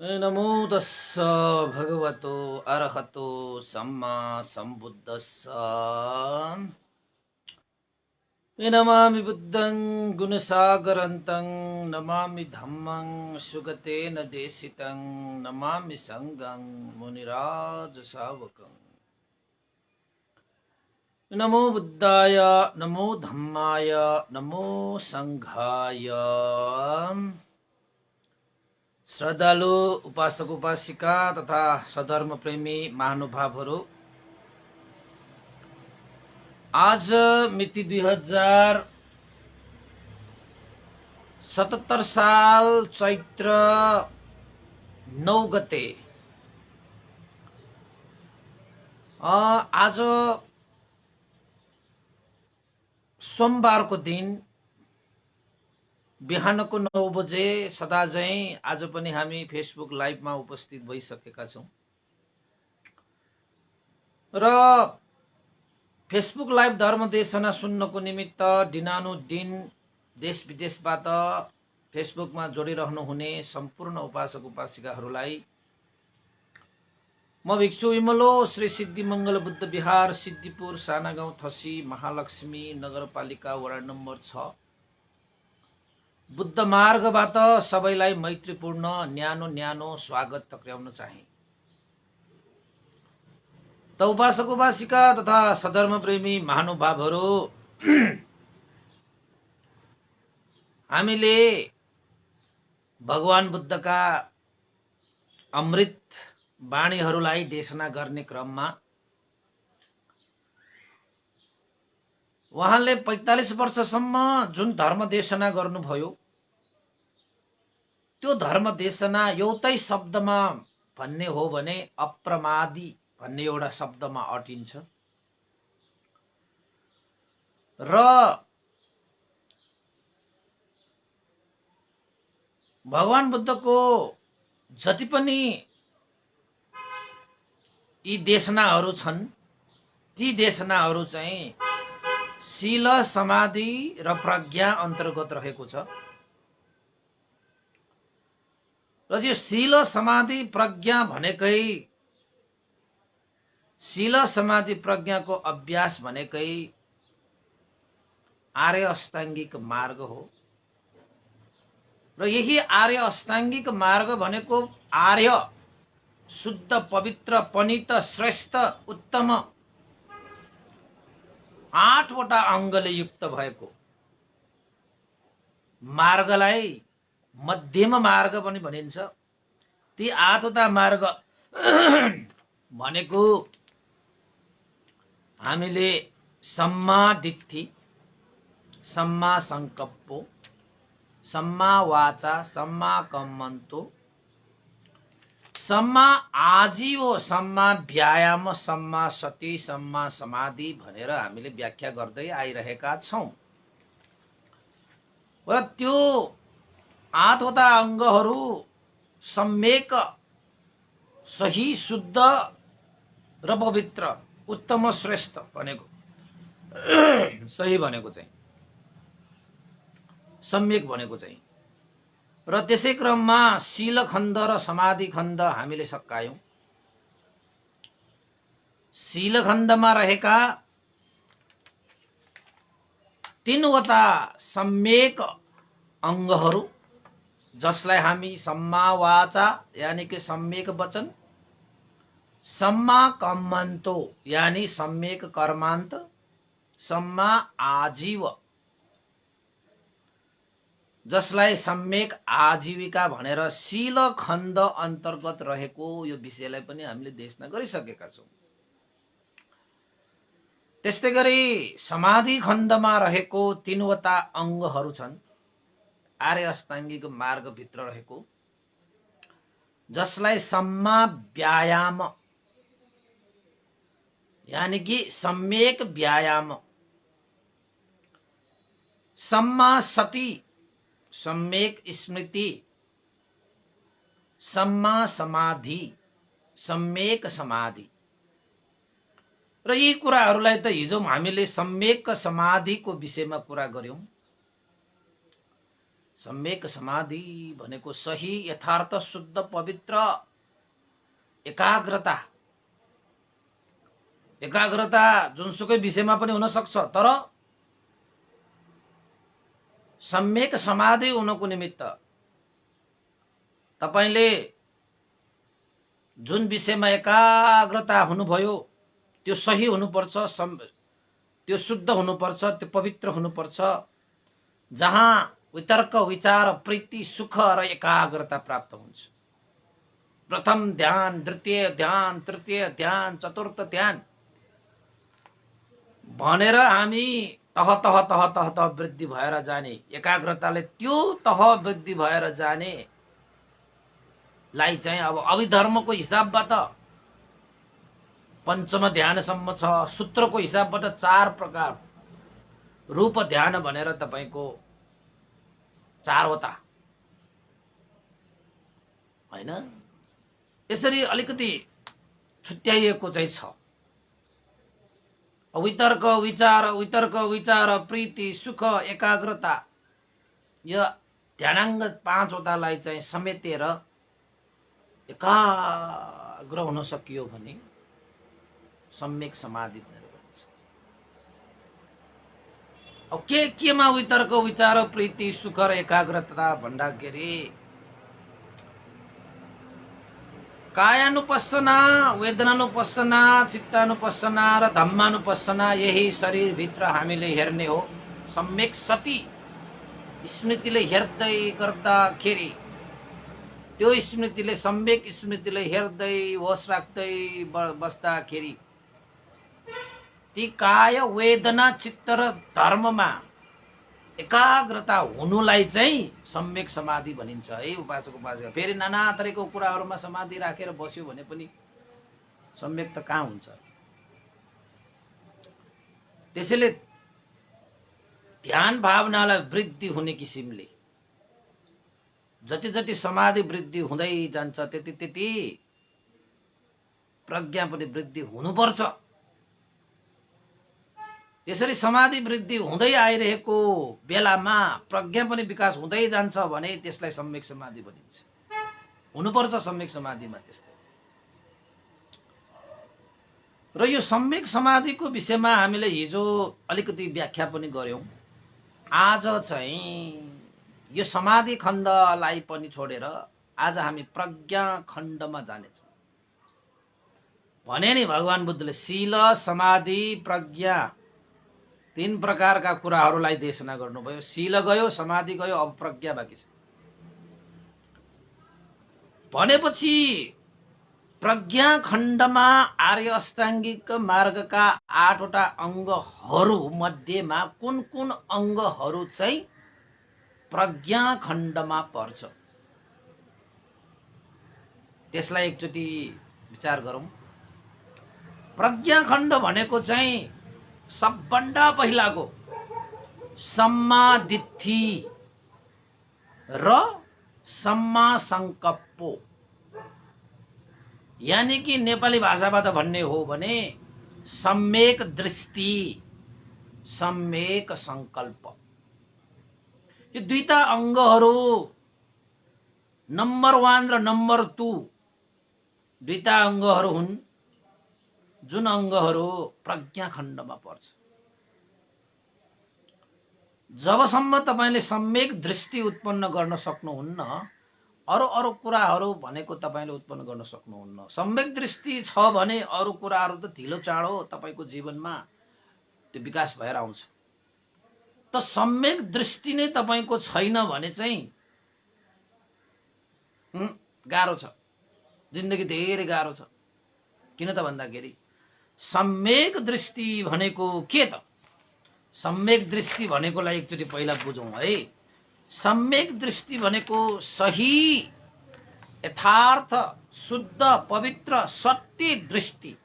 नमो तस्स भगवतो अरहतो सम्मा सम्बुद्धस्स। नमामि बुद्धं गुणसागरन्तं नमामि धम्मं सुगतेन देशितं नमामि संघं मुनिराज शावकं। नमो बुद्धाय नमो धम्माय नमो संघाय। श्रद्धालु उपासक उपासिका तथा सधर्म प्रेमी महानुभावहरू, आज मिति 2077 साल चैत्र 9 गते आज सोमबारको दिन बिहानको 9 बजे सदा झैं आज पनि हामी फेसबुक लाइभमा उपस्थित भइसकेका छौं र फेसबुक लाइभ धर्म देशना सुन्नको निमित्त दिनानुदिन देश विदेशबाट फेसबुकमा जोडिरहनु हुने सम्पूर्ण उपासक उपासिकाहरूलाई म भिक्षु इमलो श्री सिद्धि मंगल बुद्ध विहार सिद्धिपुर साना गाउँ थसी महालक्ष्मी नगरपालिका वडा नम्बर 6 बुद्ध मार्गबाट सबैलाई मैत्रीपूर्ण न्यानो न्यानो स्वागत टक्र्याउन चाहे। त उपासक उपासिका तथा सधर्म प्रेमी महानुभावहरू, हामीले भगवान बुद्धका अमृत वाणीहरूलाई देशना गर्ने क्रममा उहाँले 45 वर्षसम्म जुन धर्म देशना गर्नुभयो त्यो धर्म देशना एउटै शब्दमा भन्ने हो भने अप्रमादी भन्ने एउटा शब्दमा अटिन्छ र भगवान बुद्धको जति पनि यी देशनाहरू छन् ती देशनाहरू चाहिँ शील समाधि र प्रज्ञा अन्तर्गत रहेको छ र यो शील समाधि प्रज्ञा भनेकै शील समाधि प्रज्ञाको अभ्यास भनेकै आर्य अष्टाङ्गिक मार्ग हो र यही आर्य अष्टाङ्गिक मार्ग भनेको आर्य शुद्ध पवित्र पनित श्रेष्ठ उत्तम 8 वटा अङ्गले युक्त भएको मार्गलाई मध्यम मार्ग पनि भनिन्छ। ती 8 वटा मार्ग भनेको हामीले सम्मा दिट्ठी, सम्मा संकल्पो, सम्मा वाचा, सम्मा कम्मन्तो, सम्मा आजीवो, सम्मा व्यायाम, सम्मा सति, सम्मा समाधि भनेर हामीले व्याख्या गर्दै आइरहेका छौं र त्यो 8 वटा अङ्गहरू सम्यक सही शुद्ध र पवित्र उत्तम श्रेष्ठ भनेको सही भनेको चाहिँ सम्यक भनेको चाहिँ र त्यसै क्रममा शील खण्ड र समाधि खण्ड हामीले सकायौं। शील खण्डमा रहेका 3 वटा सम्यक अङ्गहरू जसलाई हामी सम्मा वाचा यानी कि सम्यक वचन, सम्मा कम्मन्तो यानी सम्यक कर्मान्त, सम्मा आजीव जसलाई सम्यक आजीविका भनेर शील खण्ड अन्तर्गत रहेको यो विषयलाई पनि हामीले देशना गरिसकेका छौं। त्यस्तै गरी समाधि खण्डमा रहेको 3 वटा अङ्गहरू छन् आर्य अष्टाङ्गिक मार्ग भित्र रहेको जसलाई सम्मा व्यायाम यानी कि सम्यक व्यायाम, सम्मा सति सम्यक स्मृति, सम्मा समाधि सम्यक समाधि र यी कुराहरूलाई त हिजो हामीले सम्यक समाधिको विषयमा कुरा गर्यौं सम्यक समाधि भनेको सही, यथार्थ, शुद्ध, पवित्र एकाग्रता। एकाग्रता जुनसुकै विषयमा पनि हुन सक्छ, तर सम्यक समाधि हुनको निमित्त तपाईले जुन विषयमा एकाग्रता हुनुभयो त्यो सही हुनुपर्छ, त्यो शुद्ध हुनुपर्छ, त्यो पवित्र हुनुपर्छ, जहाँ वितर्क, विचार, प्रीति, सुख र एकाग्रता प्राप्त हुन्छ। प्रथम ध्यान, द्वितीय ध्यान, तृतीय ध्यान, चतुर्थ ध्यान भनेर हामी तह तह तह तह तह वृद्धि भएर जाने, एकाग्रताले त्यो तह वृद्धि भएर जाने लाई चाहिँ अब अभिधर्मको हिसाबबाट पञ्चम ध्यानसम्म छ, सूत्रको हिसाबबाट 4 प्रकार रूप ध्यान भनेर तपाईको 4 वटा हैन, यसरी अलिकति छुट्याइएको चाहिँ छ। वितर्क विचार, प्रीति, सुख, एकाग्रता, यो ध्यानाङ्ग 5 वटालाई चाहिँ समेटेर एकाग्र हुन सकियो भने सम्यक समाधि भनेर भनिन्छ। अब केमा वितर्क, विचार, प्रीति, सुख र एकाग्रता भन्दाखेरि कायानुपस्सना, वेदनानुपस्सना, चित्तानुपस्सना र धम्मानुपस्सना, यही शरीर भित्र हामीले हेर्ने हो। सम्यक सती स्मृतिले हेर्दै गर्दाखेरि, त्यो स्मृतिले, सम्यक स्मृतिले हेर्दै होस राख्दै बस्दाखेरि ती काय, वेदना, चित्त र धर्ममा एकाग्रता हुनुलाई चाहिँ सम्यक समाधि भनिन्छ है उपासक उपासिका। फेरि नाना थरीको कुराहरूमा समाधि राखेर बस्यो भने पनि सम्यक त कहाँ हुन्छ। त्यसैले ध्यान भावनालाई वृद्धि हुने किसिमले जति जति समाधि वृद्धि हुँदै जान्छ त्यति त्यति प्रज्ञा पनि वृद्धि हुनुपर्छ। यसरी समाधि वृद्धि हुँदै आइरहेको बेलामा प्रज्ञा पनि विकास हुँदै जान्छ भने त्यसलाई सम्यक समाधि भनिन्छ। हुनुपर्छ सम्यक समाधिमा त्यस्तो। र यो सम्यक समाधिको विषयमा हामीले हिजो अलिकति व्याख्या पनि गर्यौं। आज चाहिँ यो समाधि खण्डलाई पनि छोडेर आज हामी प्रज्ञा खण्डमा जानेछौँ। भने नि भगवान बुद्धले शील, समाधि, प्रज्ञा 3 प्रकारका कुराहरूलाई देशना गर्नुभयो। शील गयो, समाधि गयो, अब प्रज्ञा बाँकी छ। भनेपछि प्रज्ञा खण्डमा आर्य अष्टाङ्गिक मार्गका 8 वटा अङ्गहरू मध्येमा कुन कुन अङ्गहरू चाहिँ प्रज्ञा खण्डमा पर्छ त्यसलाई एकचोटि विचार गरौँ। प्रज्ञा खण्ड भनेको चाहिँ सबभन्दा पहिलाको सम्मा दिट्ठी र सम्मा संकल्प, यानी कि नेपाली भाषाबाट भन्ने हो भने सम्यक दृष्टि, सम्यक संकल्प। यो दुईटा अङ्गहरू नम्बर 1 र नम्बर 2 दुईटा अङ्गहरू हुन् जुन अङ्गहरू प्रज्ञा खण्डमा पर्छ। जबसम्म तपाईले सम्यक दृष्टि उत्पन्न गर्न सक्नुहुन्न, अरु कुराहरू भनेको तपाईले उत्पन्न गर्न सक्नुहुन्न। सम्यक दृष्टि छ भने अरु कुराहरू त ढिलो चाँडो तपाईको जीवनमा त्यो विकास भएर आउँछ। त सम्यक दृष्टि नै तपाईको छैन भने चाहिँ गाह्रो छ, जिन्दगी धेरै गाह्रो छ। किन त भन्दाखेरि सम्यक दृष्टि भनेको के त? सम्यक दृष्टि भनेकोलाई एकचोटि पहिला बुझौँ है। सम्यक दृष्टि भनेको सही, यथार्थ, शुद्ध, पवित्र, सत्य दृष्टि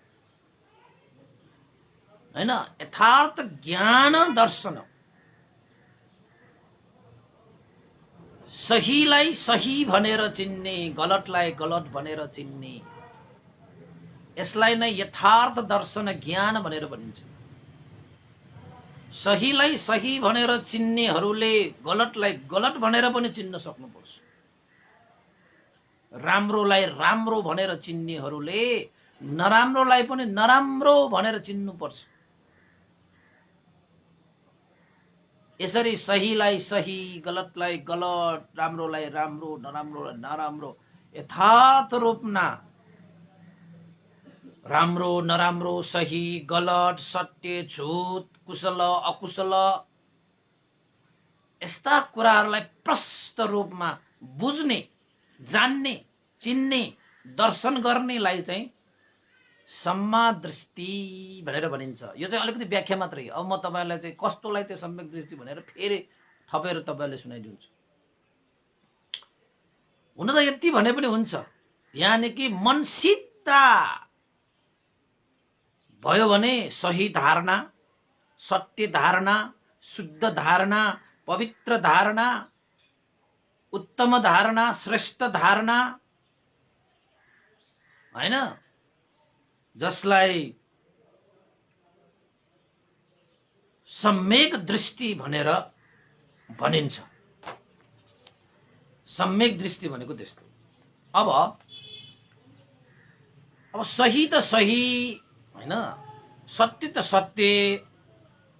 हैन, यथार्थ ज्ञान दर्शन। सहीलाई सही भनेर चिन्ने, गलतलाई गलत भनेर चिन्ने, यसलाई नै यथार्थ दर्शन ज्ञान भनेर भनिन्छ। सहीलाई सही भनेर चिन्नेहरूले गलतलाई गलत भनेर पनि चिन्न सक्नुपर्छ। राम्रोलाई राम्रो भनेर चिन्नेहरूले नराम्रोलाई पनि नराम्रो भनेर चिन्नुपर्छ। यसरी सहीलाई सही, गलतलाई गलत, राम्रोलाई राम्रो, नराम्रोलाई नराम्रो यथार्थ रूपमा राम्रो नराम्रो, सही गलत, सत्य झुट, कुशल अकुशल यस्ता कुराहरूलाई प्रष्ट रूपमा बुझ्ने, जान्ने, चिन्ने, दर्शन गर्नेलाई चाहिँ सम्मा दृष्टि भनेर भनिन्छ। यो चाहिँ अलिकति व्याख्या मात्रै। अब म तपाईहरुलाई चाहिँ कस्तोलाई चाहिँ सम्यक दृष्टि भनेर फेरि थपेर तपाईहरुले सुनाइदिन्छु। हुन त यति भने पनि हुन्छ, यानि कि मन सिद्धा भयो भने सही धारणा, सत्य धारणा, शुद्ध धारणा, पवित्र धारणा, उत्तम धारणा, श्रेष्ठ धारणा, हैन, जसलाई सम्यक दृष्टि भनेर भनिन्छ। सम्यक दृष्टि भनेको त्यस्तो। अब सही त सही हैन, सत्य त सत्य,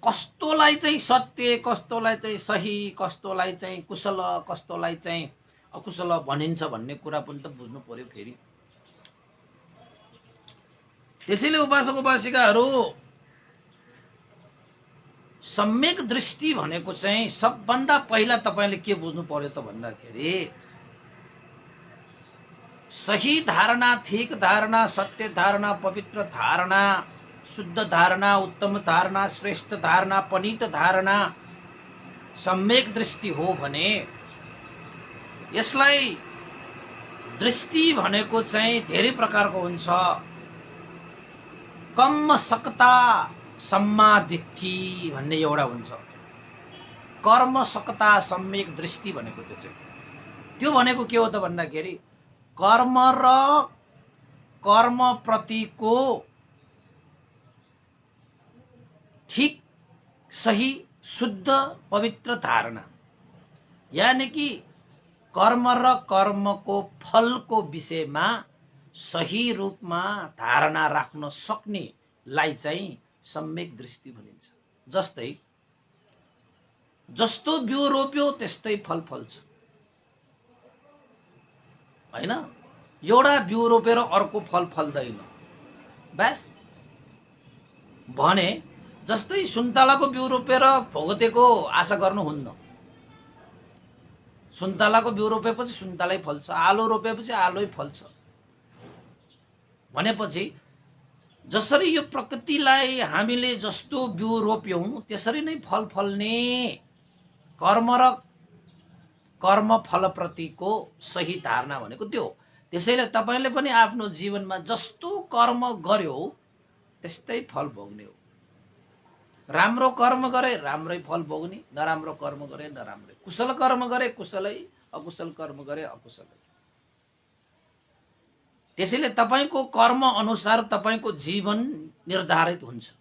कस्तोलाई चाहिँ सत्य, कस्तोलाई चाहिँ सही, कस्तोलाई चाहिँ कुशल, कस्तोलाई चाहिँ अकुशल भनिन्छ भन्ने कुरा पनि त बुझ्नु पर्यो फेरि। त्यसैले उपासक उपासिकाहरू सम्यक दृष्टि भनेको चाहिँ सबभन्दा पहिला तपाईले के बुझ्नु पर्यो त भन्दाखेरि सही धारणा, ठीक धारणा, सत्य धारणा, पवित्र धारणा, शुद्ध धारणा, उत्तम धारणा, श्रेष्ठ धारणा, पनित धारणा सम्यक दृष्टि हो भने यसलाई दृष्टि भनेको चाहिँ धेरै प्रकारको हुन्छ। कम्म सकता सम्मादिथि भन्ने एउटा हुन्छ। कर्म सकता सम्यक दृष्टि भनेको त्यो भनेको के हो त भन्दाखेरि कर्म र कर्म प्रतिको ठीक, सही, शुद्ध, पवित्र धारणा, यानी कि कर्म र कर्मको फलको विषयमा सही रूपमा धारणा राख्न सक्नेलाई चाहिँ सम्यक दृष्टि भनिन्छ। जस्तै जस्तो बिउ रोप्यो त्यस्तै फल फल्छ, हैन? एउटा बिउ रोपेर अर्को फल फल्दैन बस। भने जस्तै सुन्तलाको बिउ रोपेर भोगतेको आशा गर्नुहुन्न। सुन्तलाको बिउ रोपेपछि सुन्तलै फल्छ, आलु रोपेपछि आलुै फल्छ। भनेपछि जसरी यो प्रकृतिलाई हामीले जस्तो बिउ रोप्यौं त्यसरी नै फल फल्ने कर्म र कर्म फल प्रतिको सही धारणा भनेको त्यो। त्यसैले तपाईले पनि आफ्नो जीवनमा जस्तो कर्म गर्यो त्यस्तै फल भोग्ने हो। राम्रो कर्म गरे राम्रै फल भोग्ने, नराम्रो कर्म गरे नराम्रै, कुशल कर्म गरे कुशलै, अकुशल कर्म गरे अकुशलै। त्यसैले तपाईको कर्म अनुसार तपाईको जीवन निर्धारित हुन्छ।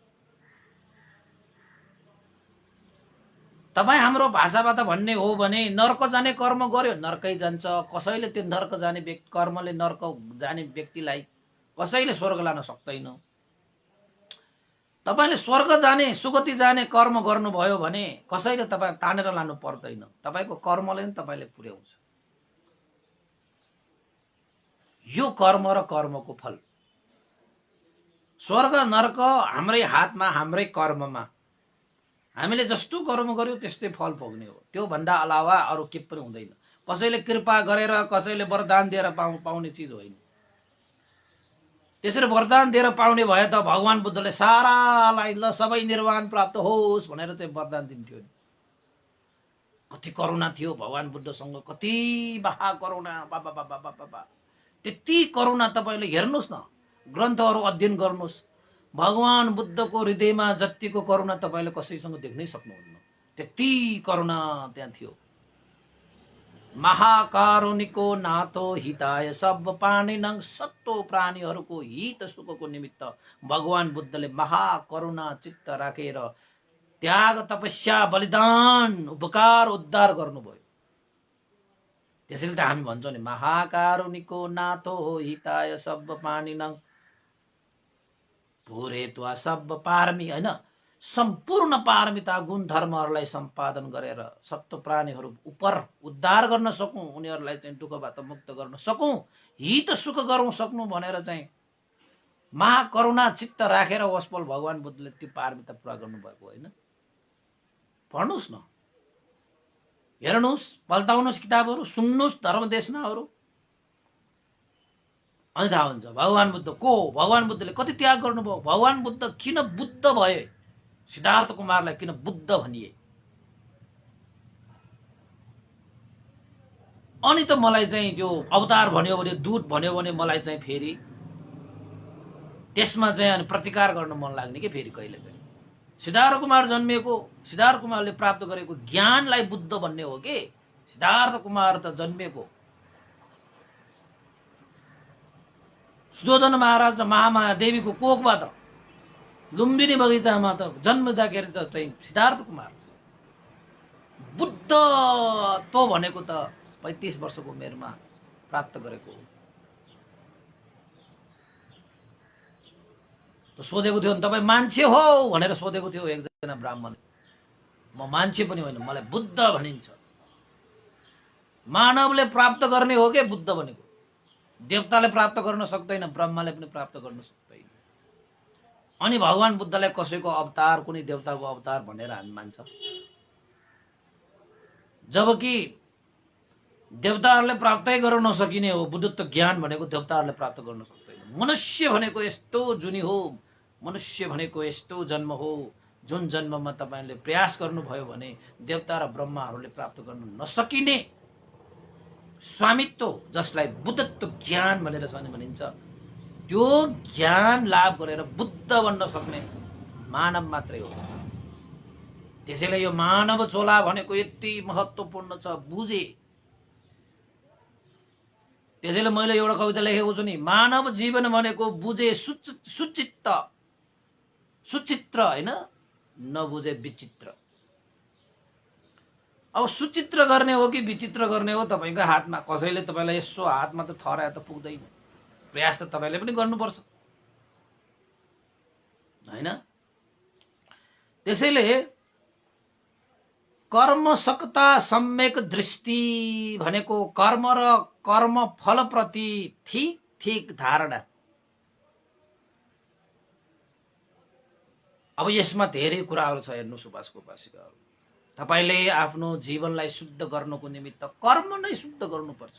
तपाई हाम्रो भाषाबाट भन्ने हो भने नर्क जाने कर्म गर्यो नर्कै जान्छ। कसैले त्यो नर्क जाने व्यक्ति, कर्मले नर्क जाने व्यक्तिलाई कसैले स्वर्ग लान सक्दैन। तपाईले स्वर्ग जाने, सुगति जाने कर्म गर्नुभयो भने कसैले तपाई तानेर लानु पर्दैन। तपाईको कर्मले नै तपाईले पुर्याउँछ। यो कर्म र कर्मको फल, स्वर्ग नर्क हाम्रै हातमा, हाम्रै कर्ममा। हामीले जस्तो कर्म गर्यो त्यस्तै फल भोग्ने हो। त्यो भन्दा अलावा अरु के पनि हुँदैन। कसैले कृपा गरेर, कसैले वरदान दिएर पाउने चीज होइन। त्यसरी वरदान दिएर पाउने भए त भगवान बुद्धले सारालाई ल सबै निर्वाण प्राप्त होस् भनेर चाहिँ वरदान दिन्थ्यो नि। कति करुणा थियो भगवान बुद्धसँग, कति महा करुणा, बाबा बाबा बाबा बाबा। त्यति करुणा तपाईले हेर्नुस् न, ग्रन्थहरु अध्ययन गर्नुस्। भगवान बुद्धको हृदयमा जतिको करुणा तपाईले कसैसँग देख्नै सक्नुहुन्न। त्यति करुणा त्यहाँ थियो। महाकारुणिको नाथो हिताय सब प्राणिनङ, सत्तो प्राणीहरूको हित सुखको निमित्त भगवान बुद्धले महाकरुणा चित्त राखेर त्याग, तपस्या, बलिदान, उपकार, उद्धार गर्नुभयो। त्यसैले त हामी भन्छौँ नि, महाकारुणिको नाथो हिताय सब पानिनं भूरेत्वा सब पारमी, होइन, सम्पूर्ण पारमिता गुण धर्महरूलाई सम्पादन गरेर सत्व प्राणीहरू उपर उद्धार गर्न सकौँ, उनीहरूलाई चाहिँ दुःखबाट मुक्त गर्न सकौँ, हित सुख गरौँ सक्नु भनेर चाहिँ महाकरुणा चित्त राखेर वसपल भगवान बुद्धले त्यो पारमिता पुरा गर्नुभएको होइन। पढ्नुहोस् न, हेर्नुहोस्, पल्टाउनुहोस् किताबहरू, सुन्नुहोस् धर्म देशनाहरू, अनि थाहा हुन्छ भगवान बुद्ध को, भगवान बुद्धले कति त्याग गर्नुभयो, भगवान बुद्ध किन बुद्ध भए, सिद्धार्थ कुमारलाई किन बुद्ध भनिए। अनि त मलाई चाहिँ त्यो अवतार भन्यो भने, दूत भन्यो भने मलाई चाहिँ फेरि त्यसमा चाहिँ अनि प्रतिकार गर्न मन लाग्ने कि फेरि कहिले कहिले। सिद्धार्थ कुमार जन्मिएको, सिद्धार्थ कुमारले प्राप्त गरेको ज्ञानलाई बुद्ध भन्ने हो कि सिद्धार्थ कुमार त जन्मिएको सुयोधन महाराज र महामाया देवीको कोखबाट, लुम्बिनी बगैँचामा त जन्मदाखेरि त चाहिँ सिद्धार्थ कुमार बुद्ध तो भनेको त 35 वर्षको उमेरमा प्राप्त गरेको हो। त सोधेको थियो नि, तपाईँ मान्छे हो भनेर सोधेको थियो एकजना ब्राह्मण। म मान्छे पनि होइन, मलाई बुद्ध भनिन्छ। मानवले प्राप्त गर्ने हो के बुद्ध भनेको, देवताले प्राप्त गर्न सक्दैन, ब्रह्माले पनि प्राप्त गर्न सक्दैन। अनि भगवान बुद्धलाई कसैको अवतार, कुनै देवताको अवतार भनेर हामी मान्छ, जबकि देवताहरूले प्राप्तै गर्न नसकिने हो बुद्धत्व ज्ञान भनेको, देवताहरूले प्राप्त गर्न सक्दैन। मनुष्य भनेको यस्तो जुनी हो, मनुष्य भनेको यस्तो जन्म हो जुन जन्ममा तपाईले प्रयास गर्नुभयो भने देवता र ब्रह्माहरूले प्राप्त गर्न नसकिने स्वामित्व, जसलाई बुद्धत्व ज्ञान भनेर भनिन्छ, त्यो ज्ञान लाभ गरेर बुद्ध बन्न सक्ने मानव मात्रै हो। त्यसैले यो मानव चोला भनेको यति महत्त्वपूर्ण छ, बुझे। त्यसैले मैले एउटा कविता लेखेको छु नि, मानव जीवन भनेको बुझे सुचित्त, सुचित्र होइन, नबुझे विचित्र। अब सुचित्र गर्ने हो कि विचित्र गर्ने हो तपाईको हातमा। कसैले तपाईलाई यसो हातमा त थराए त पुग्दैन, प्रयास त तपाईले पनि गर्नुपर्छ हैन। त्यसैले कर्म सकता सम्यक दृष्टि भनेको कर्म र कर्म फल प्रति ठीक ठीक धारणा। अब यसमा धेरै कुराहरू छ, हेर्नु सुभाषको उपासिकाहरू। तपाईले आफ्नो जीवनलाई शुद्ध गर्नको निमित्त कर्म नै शुद्ध गर्नुपर्छ।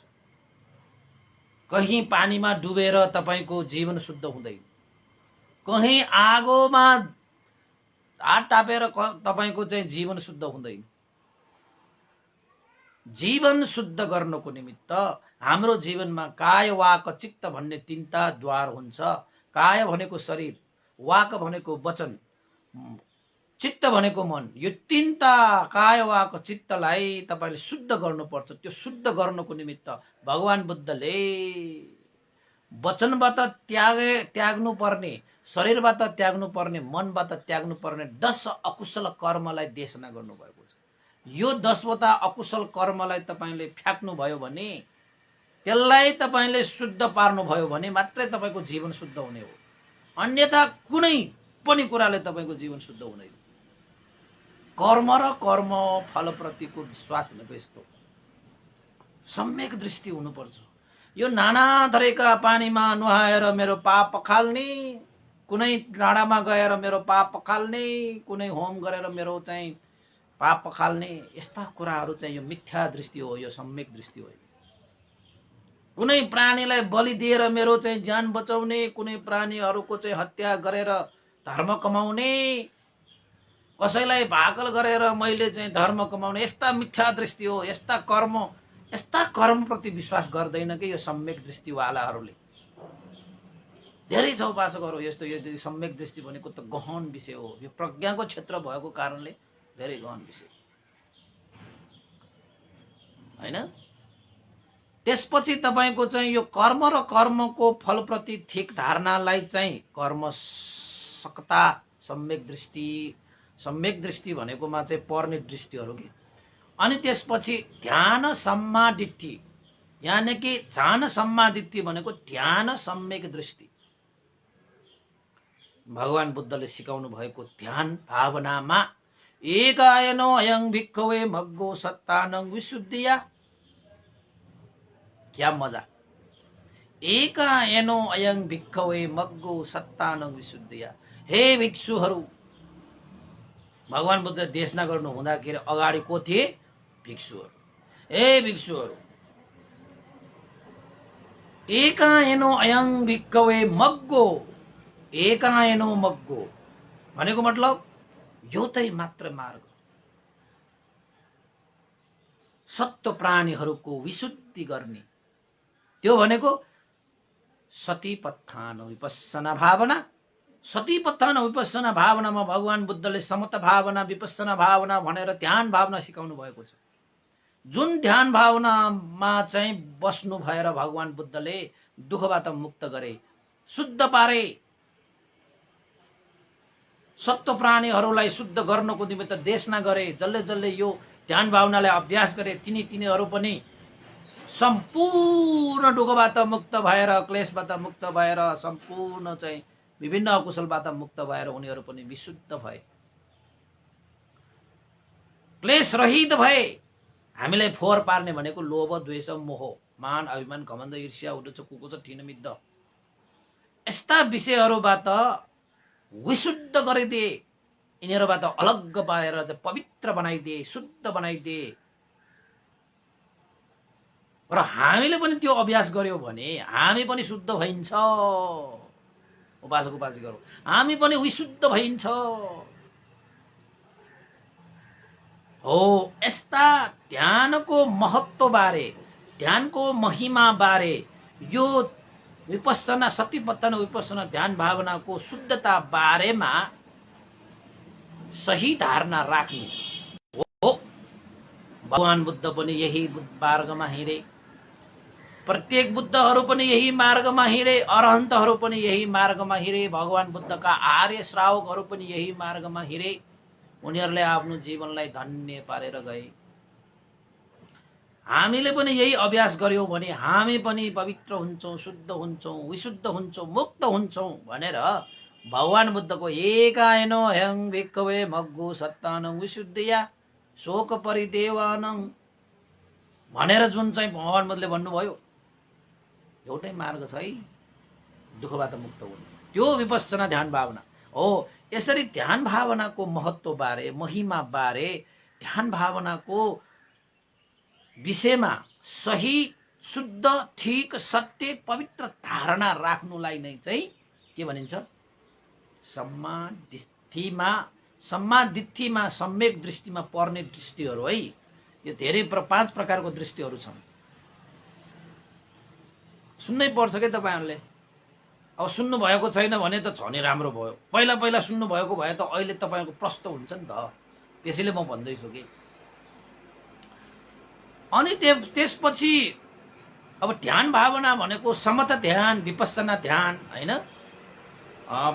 कहीं पानीमा डुबेर तपाईको जीवन शुद्ध हुँदैन, कहीं आगोमा हात तापेर तपाईको चाहिँ जीवन शुद्ध हुँदैन। जीवन शुद्ध गर्नको निमित्त हाम्रो जीवनमा काय वाक चित्त भन्ने तीनटा द्वार हुन्छ। काय भनेको शरीर, वाक भनेको वचन, चित्त भनेको मन। यो तीनटा काय वाक चित्तलाई तपाईले शुद्ध गर्नुपर्छ। त्यो शुद्ध गर्नको निमित्त भगवान बुद्धले वचनबाट त्याग्नु पर्ने, शरीरबाट त्याग्नु पर्ने, मनबाट त्याग्नु पर्ने 10 अकुशल कर्मलाई देशना गर्नुभएको छ। यो 10 वटा अकुशल कर्मलाई तपाईले फ्याक्नु भयो भने, त्यसलाई तपाईले शुद्ध पार्नु भयो भने मात्रै तपाईको जीवन शुद्ध हुने हो। अन्यथा कुनै पनि कुराले तपाईको जीवन शुद्ध हुँदैन। कर्म र कर्म फल प्रतिको विश्वास भनेको यस्तो सम्यक दृष्टि हुनुपर्छ। यो नाना थरीका पानीमा नुहाएर मेरो पाप पखाल्ने, कुनै डाँडामा गएर मेरो पाप पखाल्ने, कुनै होम गरेर मेरो चाहिँ पाप पखाल्ने, यस्ता कुराहरू चाहिँ यो मिथ्या दृष्टि हो, यो सम्यक दृष्टि हो। कुनै प्राणीलाई बलि दिएर मेरो चाहिँ ज्यान बचाउने, कुनै प्राणीहरूको चाहिँ हत्या गरेर धर्म कमाउने, कसैलाई भाकल गरेर मैले चाहिँ धर्म कमाउने, यस्ता मिथ्या दृष्टि हो। यस्ता कर्म प्रति विश्वास गर्दैन कि यो सम्यक दृष्टिवालाहरूले। धेरै छ उपासकहरू यस्तो। यो सम्यक दृष्टि भनेको त गहन विषय हो। यो प्रज्ञाको क्षेत्र भएको कारणले धेरै गहन विषय हैन। त्यसपछि तपाईको चाहिँ यो कर्म र कर्मको फल प्रति ठीक धारणालाई चाहिँ कर्म सकता सम्यक दृष्टि, सम्यक दृष्टि भनेकोमा चाहिँ पर्ने दृष्टिहरू के। अनि त्यसपछि ध्यान सम्मादिट्ठी, यानि कि ध्यान सम्मादिट्ठी भनेको ध्यान सम्यक दृष्टि। भगवान बुद्धले सिकाउनु भएको ध्यान भावनामा एकायनो अयं भिक्खवे मग्गो सत्तानं विशुद्धिया। क्या मजा। एकायनो अयं भिक्खवे मग्गो सत्तानं विशुद्धिया। हे भिक्षुहरू, भगवान बुद्ध देशना गर्नु हुँदाखेरि अगाडि को थिए? भिक्षुहरू। हे भिक्षुहरू, एकायनो अयं भिक्खवे मग्गो, एकायनो मग्गो भनेको मतलब एउटै मात्र मार्ग, सत्व प्राणीहरूको विशुद्धि गर्ने। त्यो भनेको सतीपत्थान विपස්සना भावना। सतीपत्थान विपස්සना भावनामा भगवान बुद्धले समता भावना, विपස්සना भावना भनेर ध्यान भावना सिकाउनु भएको छ। जुन ध्यान भावनामा चाहिँ बस्नु भएर भगवान बुद्धले दुःखबाट मुक्त गरे, शुद्ध पारे, सत्व प्राणीहरूलाई शुद्ध गर्नको निमित्त देशना गरे। जसले जसले यो ध्यान भावनालाई अभ्यास गरे तिनीहरू पनि सम्पूर्ण दुःखबाट मुक्त भएर, क्लेशबाट मुक्त भएर, सम्पूर्ण चाहिँ विभिन्न अकुशलबाट मुक्त भएर उनीहरू पनि विशुद्ध भए, क्लेश रहित भए। हामीलाई फोहोर पार्ने भनेको लोभ, द्वेष, मोह, मान, अभिमान, घमण्ड, ईर्ष्या, उद्देश्य, कुकुच, ठिनमिद्ध, यस्ता विषयहरूबाट विशुद्ध गरिदिए, यिनीहरूबाट अलग पारेर पवित्र बनाइदिए, शुद्ध बनाइदिए। र हामीले पनि त्यो अभ्यास गर्यौं भने हामी पनि शुद्ध भइन्छ। उपासक उपासिकाहरू, हामी पनि विशुद्ध भइन्छ। हो, यस्ता ध्यानको महत्व बारे, ध्यानको महिमा बारे, यो विपස්සना, सतीपत्थान विपස්සना ध्यान भावनाको शुद्धता बारेमा सही धारणा राख्नु हो। भगवान बुद्ध पनि यही मार्गमा हिँडे, प्रत्येक बुद्धहरू पनि यही मार्गमा हिँडे, अरहन्तहरू पनि यही मार्गमा हिँडे, भगवान बुद्धका आर्य श्रावकहरू पनि यही मार्गमा हिँडे। उनीहरूले आफ्नो जीवनलाई धन्य पारेर गए। हामीले पनि यही अभ्यास गर्यौं भने हामी पनि पवित्र हुन्छौं, शुद्ध हुन्छौं, विशुद्ध हुन्छौं, मुक्त हुन्छौं भनेर भगवान बुद्धको एकायनो अयं भिक्खवे मग्गो सत्तानं विशुद्धिया शोक परिदेवानं भनेर जुन चाहिँ भगवान बुद्धले भन्नुभयो, एउटै मार्ग छ है दुःखबाट मुक्त हुने, त्यो विपස්සना ध्यान भावना हो। यसरी ध्यान भावनाको महत्व बारे, महिमा बारे, ध्यान भावनाको विषयमा सही, शुद्ध, ठीक, सत्य, पवित्र धारणा राख्नुलाई नै चाहिँ के भनिन्छ? सम्मादिट्ठीमा सम्यक दृष्टिमा पर्ने दृष्टिहरू है। यो धेरै 5 प्रकारको दृष्टिहरू छन्। सुन्नै पर्छ के तपाईहरुले। अब सुन्नु भएको छैन भने त छ नि राम्रो भयो। पहिला पहिला सुन्नु भएको भए त अहिले तपाईको प्रश्न हुन्छ नि त। त्यसैले म भन्दै छु कि अनि त्यसपछि अब ध्यान भावना भनेको समता ध्यान, विपස්සना ध्यान हैन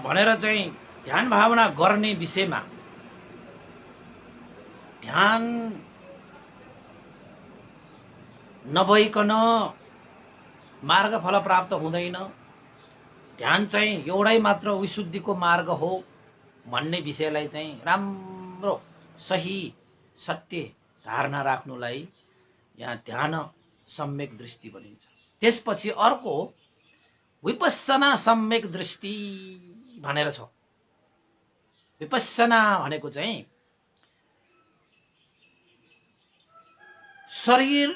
भनेर चाहिँ ध्यान भावना गर्ने विषयमा ध्यान नभइकन मार्गफल प्राप्त हुँदैन। ध्यान चाहिँ एउटै मात्र विशुद्धिको मार्ग हो भन्ने विषयलाई चाहिँ राम्रो, सही, सत्य धारणा राख्नुलाई यहाँ ध्यान सम्यक दृष्टि भनिन्छ। त्यसपछि अर्को विपස්සना सम्यक दृष्टि भनेर छ। विपස්සना भनेको चाहिँ शरीर,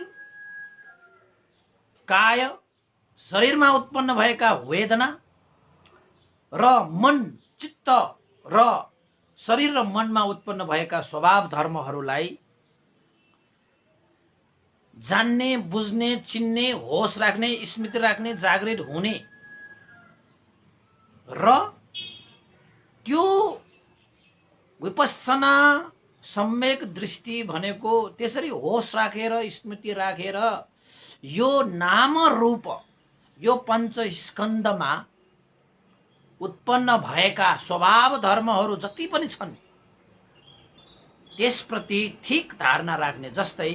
काय, शरीरमा उत्पन्न भएका वेदना र मन, चित्त र शरीर र मनमा उत्पन्न भएका स्वभाव धर्महरूलाई जान्ने, बुझ्ने, चिन्ने, होश राख्ने, स्मृति राख्ने, जागृत हुने र त्यो विपස්සना सम्यक दृष्टि भनेको त्यसरी होश राखेर, स्मृति राखेर यो नाम रूप, यो पञ्चस्कन्धमा उत्पन्न भएका स्वभाव धर्महरू जति पनि छन् त्यसप्रति ठिक धारणा राख्ने, जस्तै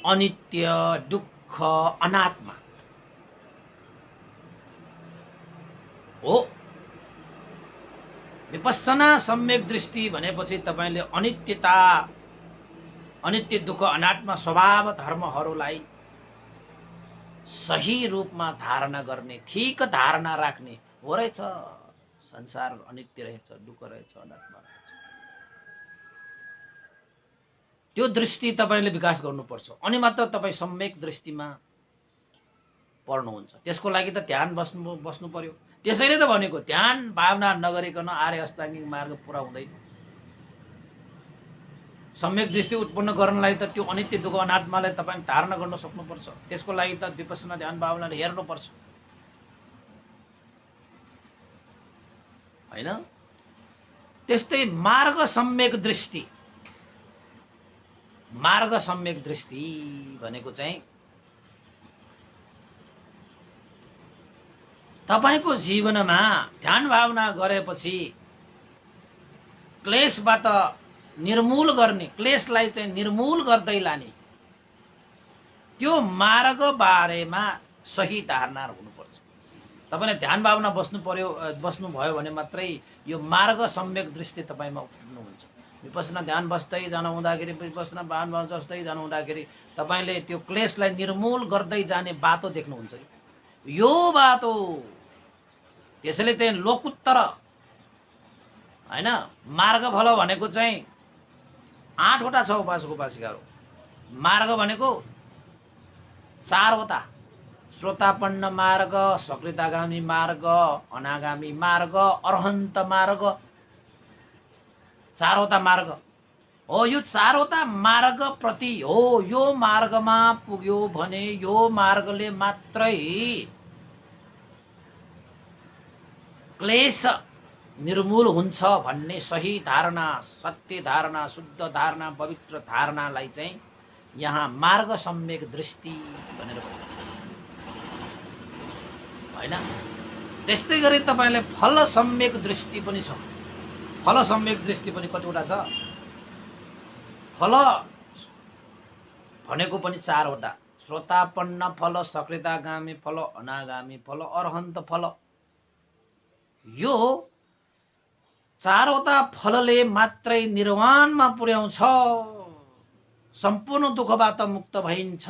अनित्य, दुःख, अनात्मा हो। विपස්සना सम्यक दृष्टि भनेपछि तपाईले अनित्यता, अनित्य, दुःख, अनात्मा स्वभाव धर्महरूलाई सही रूपमा धारणा गर्ने, ठिक धारणा राख्ने हो रहेछ। संसार अनित्य रहेछ, दुःख रहेछ, अनात्मा रहेछ। त्यो दृष्टि तपाईले विकास गर्नुपर्छ, अनि मात्र तपाई सम्यक दृष्टिमा पर्नुहुन्छ। त्यसको लागि त ध्यान बस्नु पर्यो। त्यसैले त भनेको ध्यान भावना नगरिकन आर्य अष्टाङ्गिक मार्ग पूरा हुँदैन। सम्यक दृष्टि उत्पन्न गर्नलाई त त्यो अनित्य, दुःख, अनात्मालाई तपाईले धारणा गर्न सक्नुपर्छ। त्यसको लागि त विपස්සना ध्यान भावनाले हेर्नुपर्छ, हैन? त्यस्तै मार्ग सम्यक दृष्टि, मार्ग सम्यक दृष्टि भनेको चाहिँ तपाईको जीवनमा ध्यान भावना गरेपछि क्लेशबाट निर्मूल गर्ने, क्लेशलाई चाहिँ निर्मूल गर्दै लाने त्यो मार्ग बारेमा सही धारणा हुनुपर्छ। तपाईले ध्यान भावना बस्नु भयो भने मात्रै यो मार्ग सम्यक दृष्टि तपाईमा उत्पन्न हुन्छ। विपස්සना ध्यान बस्दै जानु हुँदाखेरि, विपස්සना भावना बस्दै जानु हुँदाखेरि तपाईले त्यो क्लेशलाई निर्मूल गर्दै जाने बाटो देख्नुहुन्छ। यो बाटो, त्यसैले चाहिँ लोकोत्तर, हैन? मार्ग फल भनेको चाहिँ 8 वटा छ उपासक उपासिकाहरू। मार्ग भनेको 4 वटा: श्रोतापन्न मार्ग, सकृतागामी मार्ग, अनागामी मार्ग, अरहन्त मार्ग। 4 वटा मार्ग हो। यो 4 वटा मार्ग प्रति हो। यो मार्गमा पुग्यो भने यो मार्गले मात्रै क्लेश निर्मूल हुन्छ भन्ने सही धारणा, सत्य धारणा, शुद्ध धारणा, पवित्र धारणालाई चाहिँ यहाँ मार्ग सम्यक दृष्टि भनेर भनिन्छ, हैन? त्यस्तै गरी तपाईले फल सम्यक दृष्टि पनि छ। फल सम्यक दृष्टि पनि कतिवटा छ? फल भनेको पनि 4 वटा: श्रोतापन्न फल, सकृतागामी फल, अनागामी फल, अरहन्त फल। यो 4 वटा फलले मात्रै निर्वाणमा पुर्याउँछ, सम्पूर्ण दुःखबाट मुक्त भइन्छ,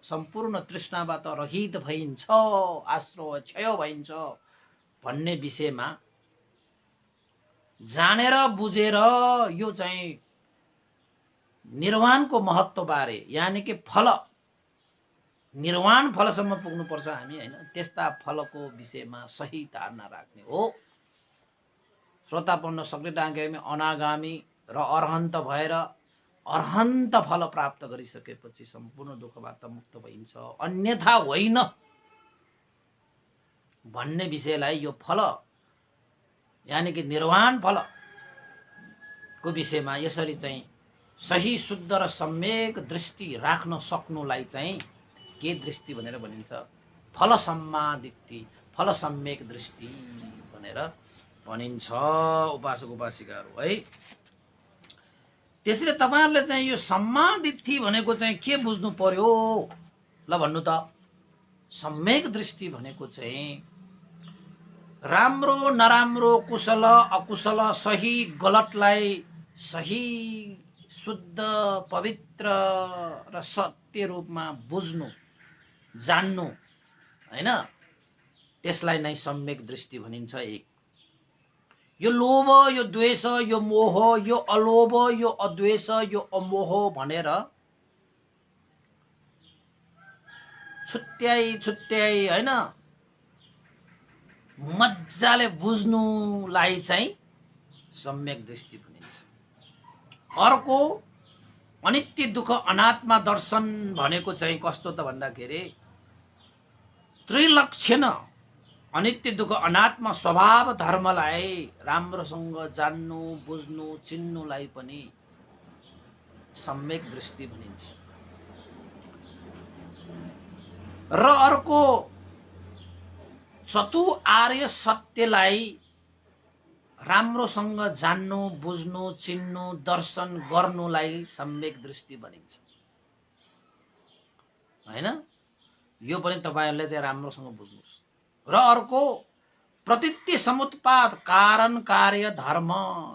सम्पूर्ण तृष्णाबाट रहित भइन्छ, आश्रय क्षय भइन्छ भन्ने विषयमा जानेर बुझेर यो चाहिँ निर्वाणको महत्त्व बारे, यानी कि फल, निर्वाण फलसम्म पुग्नुपर्छ हामी, हैन? त्यस्ता फलको विषयमा सही धारणा राख्ने हो। श्रोतापन्न, सकृतागामी, अनागामी र अरहन्त भएर अरहन्त फल प्राप्त गरिसकेपछि सम्पूर्ण दुःखबाट मुक्त भइन्छ, अन्यथा होइन भन्ने विषयलाई यो फल, यानी कि निर्वाण फल को विषयमा यसरी चाहिँ सही शुद्ध र सम्यक दृष्टि राख्न सक्नुलाई चाहिँ के दृष्टि भनेर भनिन्छ? फल सम्मादित्ति, फल सम्यक दृष्टि भनेर भनिन्छ उपासक उपासिकाहरू, है? त्यसैले तपाईहरुले चाहिँ यो सम्मादित्ति भनेको चाहिँ के बुझ्नु पर्यो ल भन्नु त? सम्यक दृष्टि भनेको चाहिँ राम्रो नराम्रो, कुशल अकुशल, सही गलतलाई सही शुद्ध पवित्र र सत्य रूपमा बुझ्नु, जान्नु, हैन? त्यसलाई नै सम्यक दृष्टि भनिन्छ। एक यो लोभ, यो द्वेष, यो मोह, यो अलोभ, यो अद्वेष, यो अमोह भनेर छुट्याई हैन मज्जाले बुझ्नुलाई चाहिँ सम्यक दृष्टि भनिन्छ। अर्को अनित्य दुःख अनात्मा दर्शन भनेको चाहिँ कस्तो त भन्दाखेरि त्रिलक्षण अनित्य दुःख अनात्मा स्वभाव धर्मलाई राम्रोसँग जान्नु, बुझ्नु, चिन्नुलाई पनि सम्यक दृष्टि भनिन्छ। र अर्को चतु आर्य सत्यलाई राम्रोसँग जान्नु, बुझ्नु, चिन्नु, दर्शन गर्नुलाई सम्यक दृष्टि भनिन्छ। हैन? यो पनि तपाईहरुले चाहिँ राम्रोसँग बुझ्नुस्। र अर्को प्रतीत्य समुत्पाद, कारण कार्य धर्म,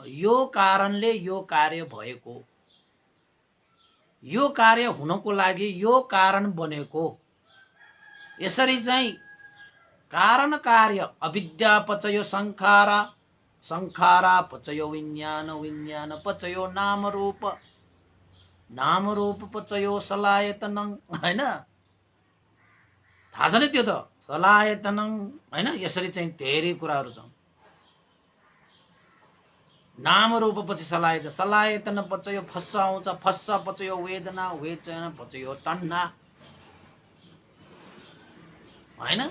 यो कारणले यो कार्य भएको, यो कार्य हुनको लागि यो कारण बनेको। यसरी चाहिँ कारण कार्य अविद्या पचयो संखारा, संखारा पचयो विज्ञान, विज्ञान पचयो नाम रूप, नाम रूप पचयो सलायतनं। हैन? थाहा छ नि त्यो त, सलायतनं। हैन? यसरी चाहिँ धेरै कुराहरू छन्। नाम रूप पछि सलायत, सलायतन पचयो फस्स आउँछ, फस्स पचयो वेदना, वेदना पचयो तन्ना। हैन?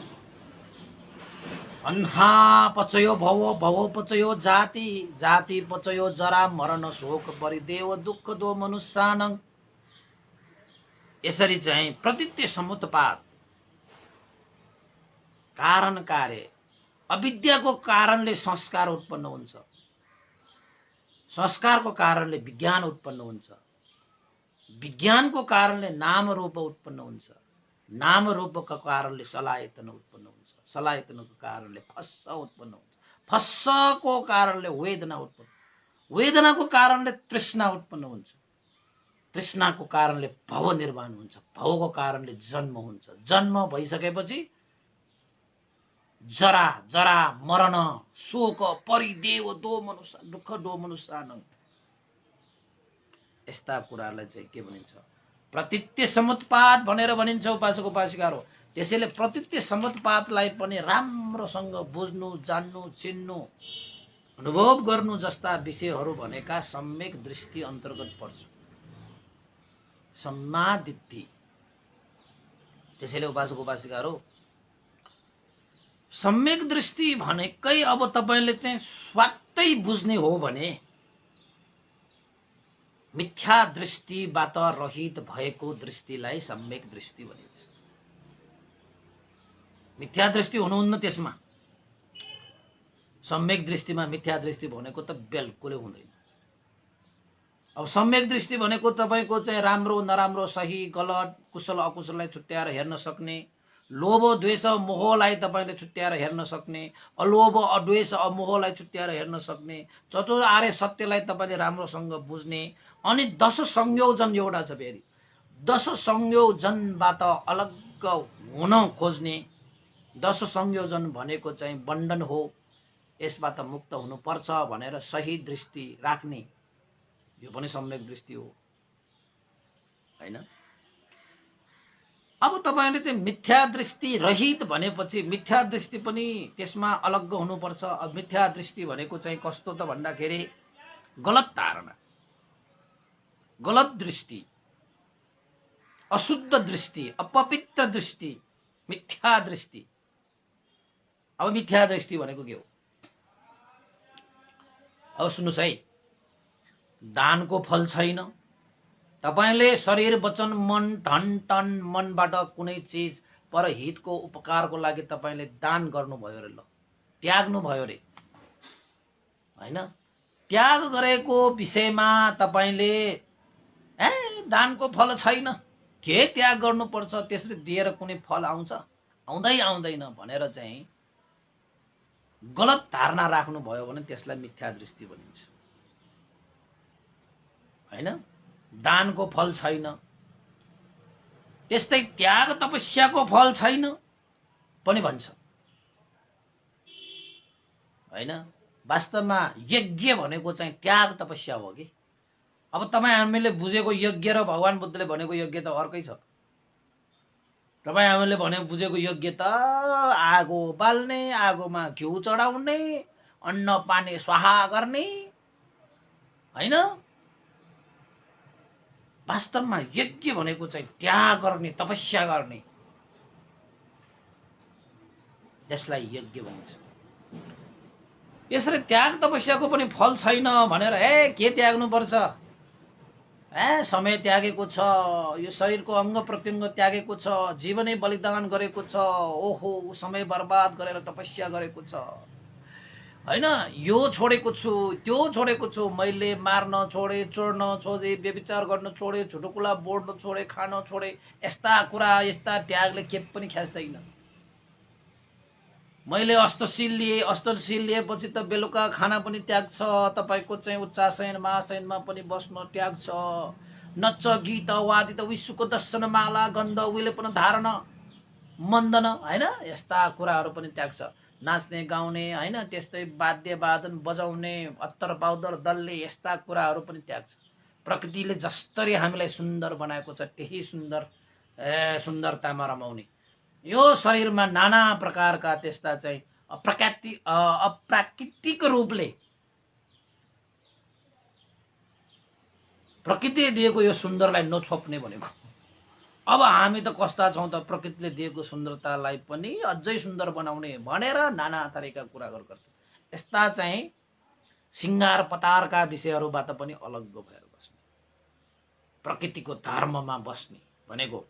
अन्हा पचयो भव, भव पचयो जाति, जाति पचयो जरा मरण शोक परिदेव दुःख दो मनुष्यानङ। यसरी चाहिँ प्रतीत्य समुत्पाद, कारण कार्य, अविद्याको कारणले संस्कार उत्पन्न हुन्छ, संस्कारको कारणले विज्ञान उत्पन्न हुन्छ, विज्ञानको कारणले नाम रूप उत्पन्न हुन्छ, नाम रूपको कारणले सलायतन उत्पन्न हुन्छ, सलायतनको कारणले फस्स उत्पन्न हुन्छ, फस्सको कारणले वेदना उत्पन्न, वेदनाको कारणले तृष्णा उत्पन्न हुन्छ, तृष्णाको कारणले भव निर्माण हुन्छ, भवको कारणले जन्म हुन्छ, जन्म भइसकेपछि जरा, जरा मरण शोक परिदेव दो मनुष्य, दुःख दो मनुष्यानङ। यस्ता कुरालाई चाहिँ के भनिन्छ? प्रतीत्य समुत्पाद भनेर भनिन्छ उपासक उपासिकाहरू। त्यसैले प्रतीत्य समुत्पादलाई पनि राम्रोसँग बुझ्नु, जान्नु, चिन्नु, अनुभव गर्नु जस्ता विषयहरू भनेका सम्यक दृष्टि अन्तर्गत पर्छ, सम्मादित्ति। त्यसैले उपासक उपासिकाहरू सम्यक दृष्टि भनेकै अब तपाईले चाहिँ स्वात्तै बुझ्ने हो भने मिथ्या दृष्टिबाट रहित भएको दृष्टिलाई सम्यक दृष्टि भनिन्छ। मिथ्या दृष्टि हुनुहुन्न त्यसमा, सम्यक दृष्टिमा मिथ्या दृष्टि भनेको त बिल्कुलै हुँदैन। अब सम्यक दृष्टि भनेको तपाईको चाहिँ राम्रो नराम्रो, सही गलत, कुशल अकुशललाई छुट्याएर हेर्न सक्ने, लोभ द्वेष मोहलाई तपाईले छुट्याएर हेर्न सक्ने, अलोभ अद्वेष अमोहलाई छुट्याएर हेर्न सक्ने, चतुर आर्य सत्यलाई तपाईले राम्रोसँग बुझ्ने, अनि दश संयोजन एउटा छ फेरि, दश संयोजनबाट अलग हुन खोज्ने, दश संयोजन भनेको चाहिँ बन्धन हो, यसबाट मुक्त हुनुपर्छ भनेर सही दृष्टि राख्ने, यो पनि सम्यक दृष्टि हो। हैन? अब तपाईले चाहिँ मिथ्या दृष्टि रहित भनेपछि मिथ्या दृष्टि पनि त्यसमा अलग हुनुपर्छ। अब मिथ्या दृष्टि भनेको चाहिँ कस्तो त भन्दाखेरि गलत धारणा, गलत दृष्टि, अशुद्ध दृष्टि, अपवित्र दृष्टि, मिथ्या दृष्टि। अब मिथ्या दृष्टि भनेको के हो? अब सुन्नुस् है, दानको फल छैन, तपाईले शरीर वचन मन धन तन मनबाट कुनै चीज परहितको उपकारको लागि तपाईले दान गर्नुभयो रे, ल त्याग्नु भयो रे, हैन? त्याग गरेको विषयमा तपाईले दानको फल छैन, के त्याग गर्नुपर्छ, त्यसले दिएर कुनै फल आउँछ? आउँदै आउँदैन भनेर चाहिँ गलत धारणा राख्नु भयो भने त्यसलाई मिथ्या दृष्टि भनिन्छ। हैन? दानको फल छैन, त्यस्तै त्याग तपस्याको फल छैन पनि भन्छ। हैन? वास्तवमा यज्ञ भनेको चाहिँ त्याग तपस्या हो कि। अब तपाई हामीले बुझेको यज्ञ र भगवान बुद्धले भनेको यज्ञ त अर्कै छ। तपाई हामीले बुझेको यज्ञ त आगो बाल्ने, आगोमा घिउ चढाउने, अन्न पानी स्वाहा गर्ने, हैन? वास्तवमा यज्ञ भनेको चाहिँ त्याग गर्ने, तपस्या गर्ने, त्यसलाई यज्ञ भनिन्छ। यसरी त्याग तपस्याको पनि फल छैन भनेर के त्याग्नु पर्छ? समय त्यागेको छ, यो शरीरको अंग प्रत्यंग त्यागेको छ, जीवनै बलिदान गरेको छ, ओहो समय बर्बाद गरेर तपस्या गरेको छ, हैन, यो छोडेको छु, त्यो छोडेको छु, मैले मार्न छोडे, चोर्न छोडे, व्यभिचार गर्न छोडे, झुटो कुरा बोल्न छोडे, खान छोडे, यस्ता कुरा, यस्ता त्यागले के पनि ख्याच्दैन। मैले अष्टशील लिए, अष्टशील लिएपछि त बेलुका खाना पनि त्याग छ, तपाईँको चाहिँ उच्चासयन महाशयनमा पनि बस्न त्याग छ, नच्च गीत वादित विश्वको दर्शन माला गन्ध उहिले पनि धारण मन्दन, हैन, यस्ता कुराहरू पनि त्याग छ। नाच्ने गाउने, हैन, त्यस्तै वाद्य वादन बजाउने, अत्तर पाउडर दलले, यस्ता कुराहरू पनि त्याग छ। प्रकृतिले जसरी हामीलाई सुन्दर बनाएको छ त्यही सुन्दरतामा रमाउने। यो शरीरमा नाना प्रकारका त्यस्ता चाहिँ अप्राकृतिक रूपले प्रकृतिले दिएको यो सुन्दरलाई नछोप्ने भनेको। अब हामी त कस्ता छौं त, प्रकृतिले दिएको सुन्दरतालाई पनि अझै सुन्दर बनाउने भनेर नाना थरीका कुराहरू गर्छ। यस्ता चाहिँ सिंगार पतारका विषयहरूबाट पनि अलग भएर बस्ने, प्रकृतिको धर्ममा बस्ने भनेको।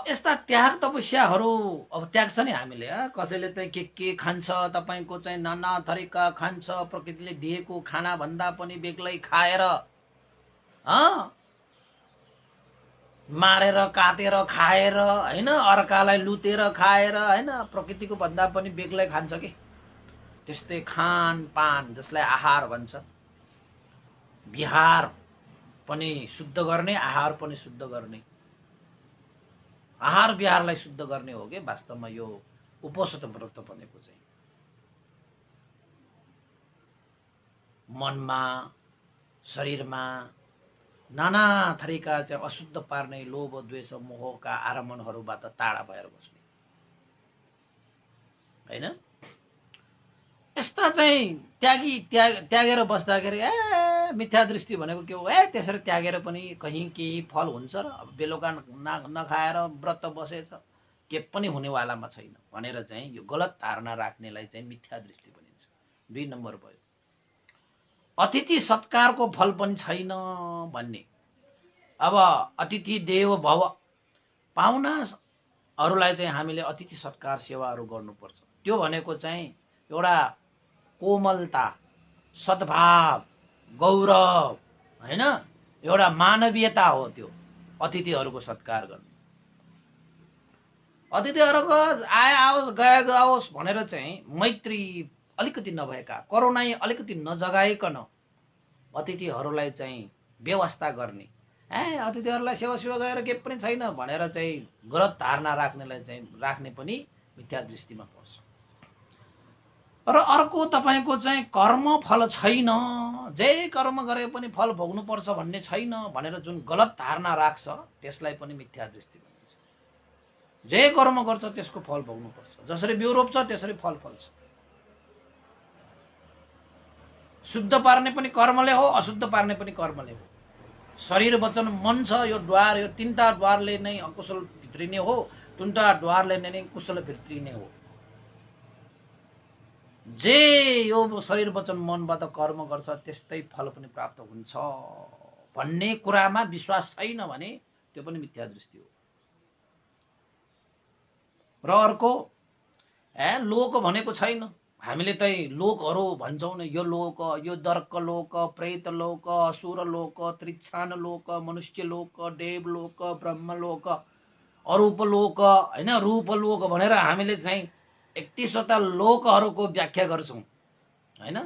यस्ता त्याग तपस्याहरू अब त्याग्छ नि हामीले। कसैले चाहिँ के खान्छ, तपाईको चाहिँ नाना थरीका खान्छ, प्रकृतिले दिएको खाना भन्दा पनि बेग्लै खाएर, मारेर काटेर खाएर, हैन, अर्कालाई लुतेर खाएर, हैन, प्रकृतिको भन्दा पनि बेग्लै खान्छ के। त्यस्तै खानपान जसलाई आहार भन्छ, विहार पनि शुद्ध गर्ने, आहार पनि शुद्ध गर्ने, आहार विहारलाई शुद्ध गर्ने हो कि वास्तवमा यो उपोषित व्रत भनेको चाहिँ। मनमा, शरीरमा नाना थरीका चाहिँ अशुद्ध पार्ने लोभ द्वेष मोहका आरमणहरूबाट टाढा भएर बस्ने, हैन। यस्ता चाहिँ त्यागेर बस्दाखेरि मिथ्या दृष्टि भनेको के हो, त्यसरी त्यागेर पनि कहीँ केही फल हुन्छ र अब बेलुका नखाएर व्रत बसेछ के पनि हुनेवालामा छैन भनेर चाहिँ यो गलत धारणा राख्नेलाई चाहिँ मिथ्या दृष्टि भनिन्छ। 2 नम्बर भयो अतिथि सत्कारको फल पनि छैन भन्ने। अब अतिथि देव भव, पाहुनाहरूलाई चाहिँ हामीले अतिथि सत्कार सेवाहरू गर्नुपर्छ। त्यो भनेको चाहिँ एउटा कोमलता, सद्भाव, गौरव, हैन, एउटा मानवीयता हो। त्यो अतिथिहरूको सत्कार गर्नु, अतिथिहरूको आओस् गएको आओस् भनेर चाहिँ मैत्री अलिकति नभएका, करुणा अलिकति नजगाइकन अतिथिहरूलाई चाहिँ व्यवस्था गर्ने, अतिथिहरूलाई सेवा गरेर के पनि छैन भनेर चाहिँ गलत धारणा राख्नेलाई चाहिँ राख्ने पनि मिथ्या दृष्टिमा पर्छ। र अर्को तपाईको चाहिँ कर्म फल छैन, जे कर्म गरे पनि फल भोग्नुपर्छ भन्ने छैन भनेर जुन गलत धारणा राख्छ त्यसलाई पनि मिथ्या दृष्टि भनिन्छ। जे कर्म गर्छ त्यसको फल भोग्नुपर्छ, जसरी बिउ रोप्छ त्यसरी फल फल्छ। शुद्ध पार्ने पनि कर्मले हो, अशुद्ध पार्ने पनि कर्मले हो। शरीर वचन मन छ, यो द्वार, यो 3टा द्वारले नै अकुशल भित्रिने हो, 3टा द्वारले नै कुशल भित्रिने हो। जे यो शरीर वचन मनबाट कर्म गर्छ त्यस्तै फल पनि प्राप्त हुन्छ भन्ने कुरामा विश्वास छैन भने त्यो पनि मिथ्या दृष्टि हो। र अर्को लोक भनेको छैन। हामीले चाहिँ लोकहरू भन्छौँ न, यो लोक, यो दर्क लोक, प्रेत लोक, असुर लोक, त्रिक्षान लोक, मनुष्य लोक, देव लोक, ब्रह्म लोक, अरूप लोक, हैन, रूप लोक भनेर हामीले चाहिँ 31वटा लोकहरूको व्याख्या गर्छौं, हैन।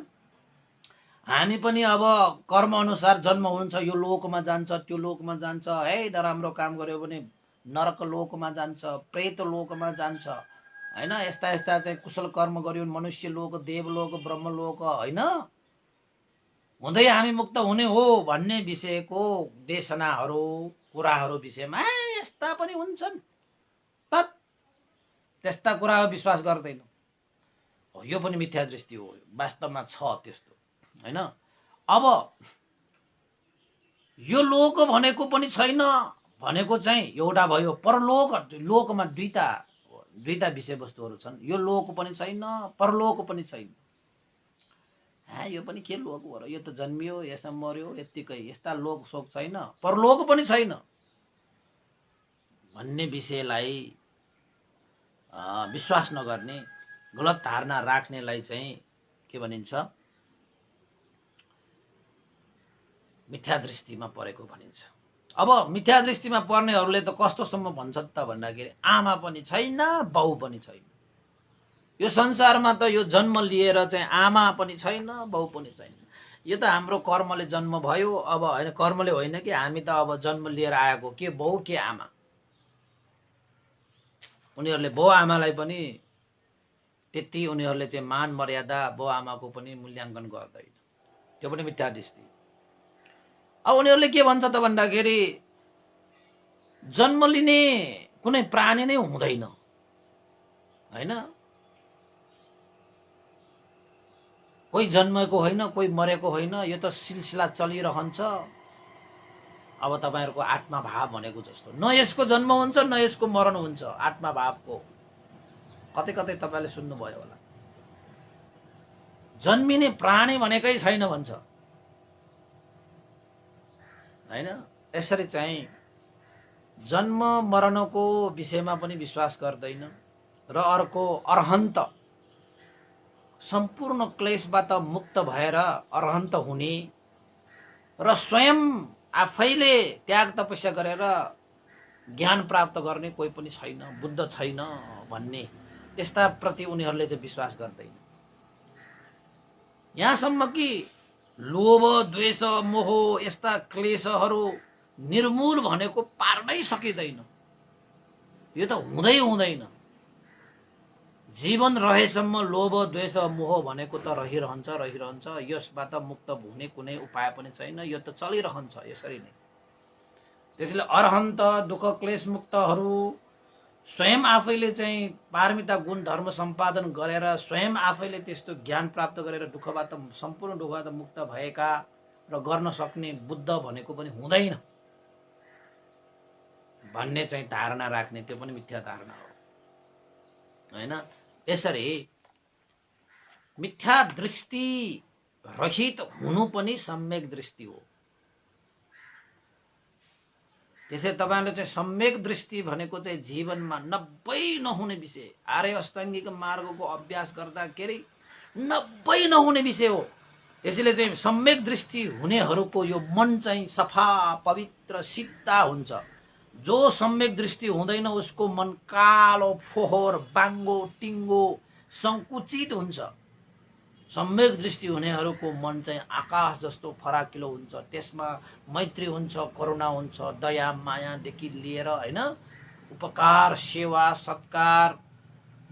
हामी पनि अब कर्म अनुसार जन्म हुन्छ, यो लोकमा जान्छ, त्यो लोकमा जान्छ, नराम्रो काम गर्यो भने नरक लोकमा जान्छ, प्रेत लोकमा जान्छ, हैन। यस्ता चाहिँ कुशल कर्म गर्यो भने मनुष्य लोक, देवलोक, ब्रह्मलोक, हैन, हुँदै हामी मुक्त हुने हो भन्ने विषयको देशनाहरू कुराहरू विषयमा यस्ता पनि हुन्छन्। त्यस्ता कुरामा विश्वास गर्दैन, यो पनि मिथ्या दृष्टि हो। वास्तवमा छ त्यस्तो, हैन। अब यो लोक भनेको पनि छैन भनेको चाहिँ एउटा भयो। परलोक, लोकमा दुईटा विषयवस्तुहरू छन्। यो लोक पनि छैन, परलोक पनि छैन। यो पनि के लोक हो र, यो त जन्मियो, यसमा मर्यो, यत्तिकै, यस्ता लोक शोक छैन, परलोक पनि छैन भन्ने विषयलाई विश्वास नगर्ने गलत धारणा राख्नेलाई चाहिँ के भनिन्छ, मिथ्या दृष्टिमा परेको भनिन्छ। अब मिथ्या दृष्टिमा पर्नेहरूले त कस्तोसम्म भन्छन् त भन्दाखेरि आमा पनि छैन, बाउ पनि छैन। यो संसारमा त यो जन्म लिएर चाहिँ आमा पनि छैन, बाउ पनि छैन। यो त हाम्रो कर्मले जन्म भयो। अब होइन, कर्मले होइन कि हामी त अब जन्म लिएर आएको, के बाउ के आमा। उनीहरूले बाउ आमालाई पनि त्यति उनीहरूले चाहिँ मान मर्यादा बाउ आमाको पनि मूल्याङ्कन गर्दैन। त्यो पनि मिथ्या दृष्टि। अब उनीहरूले के भन्छ त भन्दाखेरि जन्म लिने कुनै प्राणी नै हुँदैन, होइन, कोही जन्मेको होइन, कोही मरेको होइन, यो त सिलसिला चलिरहन्छ। अब तपाईहरुको आत्मा भाव भनेको जस्तो न यसको जन्म हुन्छ न यसको मरण हुन्छ। आत्मा भावको कतै कतै तपाईले सुन्नुभयो होला, जन्मिने प्राणी भनेकै छैन भन्छ, हैन। यसरी चाहिँ जन्म मरणको विषयमा पनि विश्वास गर्दैन। र अर्को अरहन्त, सम्पूर्ण क्लेशबाट मुक्त भएर अरहन्त हुने र स्वयं आफैले त्याग तपस्या गरेर ज्ञान प्राप्त गर्ने कोही पनि छैन, बुद्ध छैन भन्ने त्यस्ता प्रति उनीहरूले चाहिँ विश्वास गर्दैन। यहाँसम्म कि लोभ द्वेष मोह यस्ता क्लेशहरू निर्मूल भनेको पार्नै सकिँदैन। यो त हुँदै हुँदैन। जीवन रहेसम्म लोभ द्वेष मोह भनेको त रहिरहन्छ रहिरहन्छ। यसबाट मुक्त हुने कुनै उपाय पनि छैन। यो त चलिरहन्छ यसरी नै। त्यसैले अरहन्त दुःख क्लेश मुक्तहरू स्वयं आफैले चाहिँ पारमिता गुण धर्म सम्पादन गरेर स्वयं आफैले त्यस्तो ज्ञान प्राप्त गरेर दुःखबाट सम्पूर्ण दुःखबाट मुक्त भएका र गर्न सक्ने बुद्ध भनेको पनि हुँदैन भन्ने चाहिँ धारणा राख्ने त्यो पनि मिथ्या धारणा हो, हैन। यसरी मिथ्या दृष्टि रहित हुनु पनि सम्यक दृष्टि हो। त्यसै तपाईले चाहिँ सम्यक दृष्टि भनेको चाहिँ जीवनमा 90 नहुने विषय, आर्य अष्टाङ्गिक मार्गको अभ्यास गर्दाखेरि 90 नहुने विषय हो। त्यसैले चाहिँ सम्यक दृष्टि हुनेहरूको यो मन चाहिँ सफा पवित्र सिद्धा हुन्छ। जो सम्यक दृष्टि हुँदैन उसको मन कालो फोहोर बाङ्गो टिङ्गो संकुचित हुन्छ। सम्यक दृष्टि हुनेहरूको मन चाहिँ आकाश जस्तो फराकिलो हुन्छ। त्यसमा मैत्री हुन्छ, करुणा हुन्छ, दया मायादेखि लिएर, हैन, उपकार सेवा सत्कार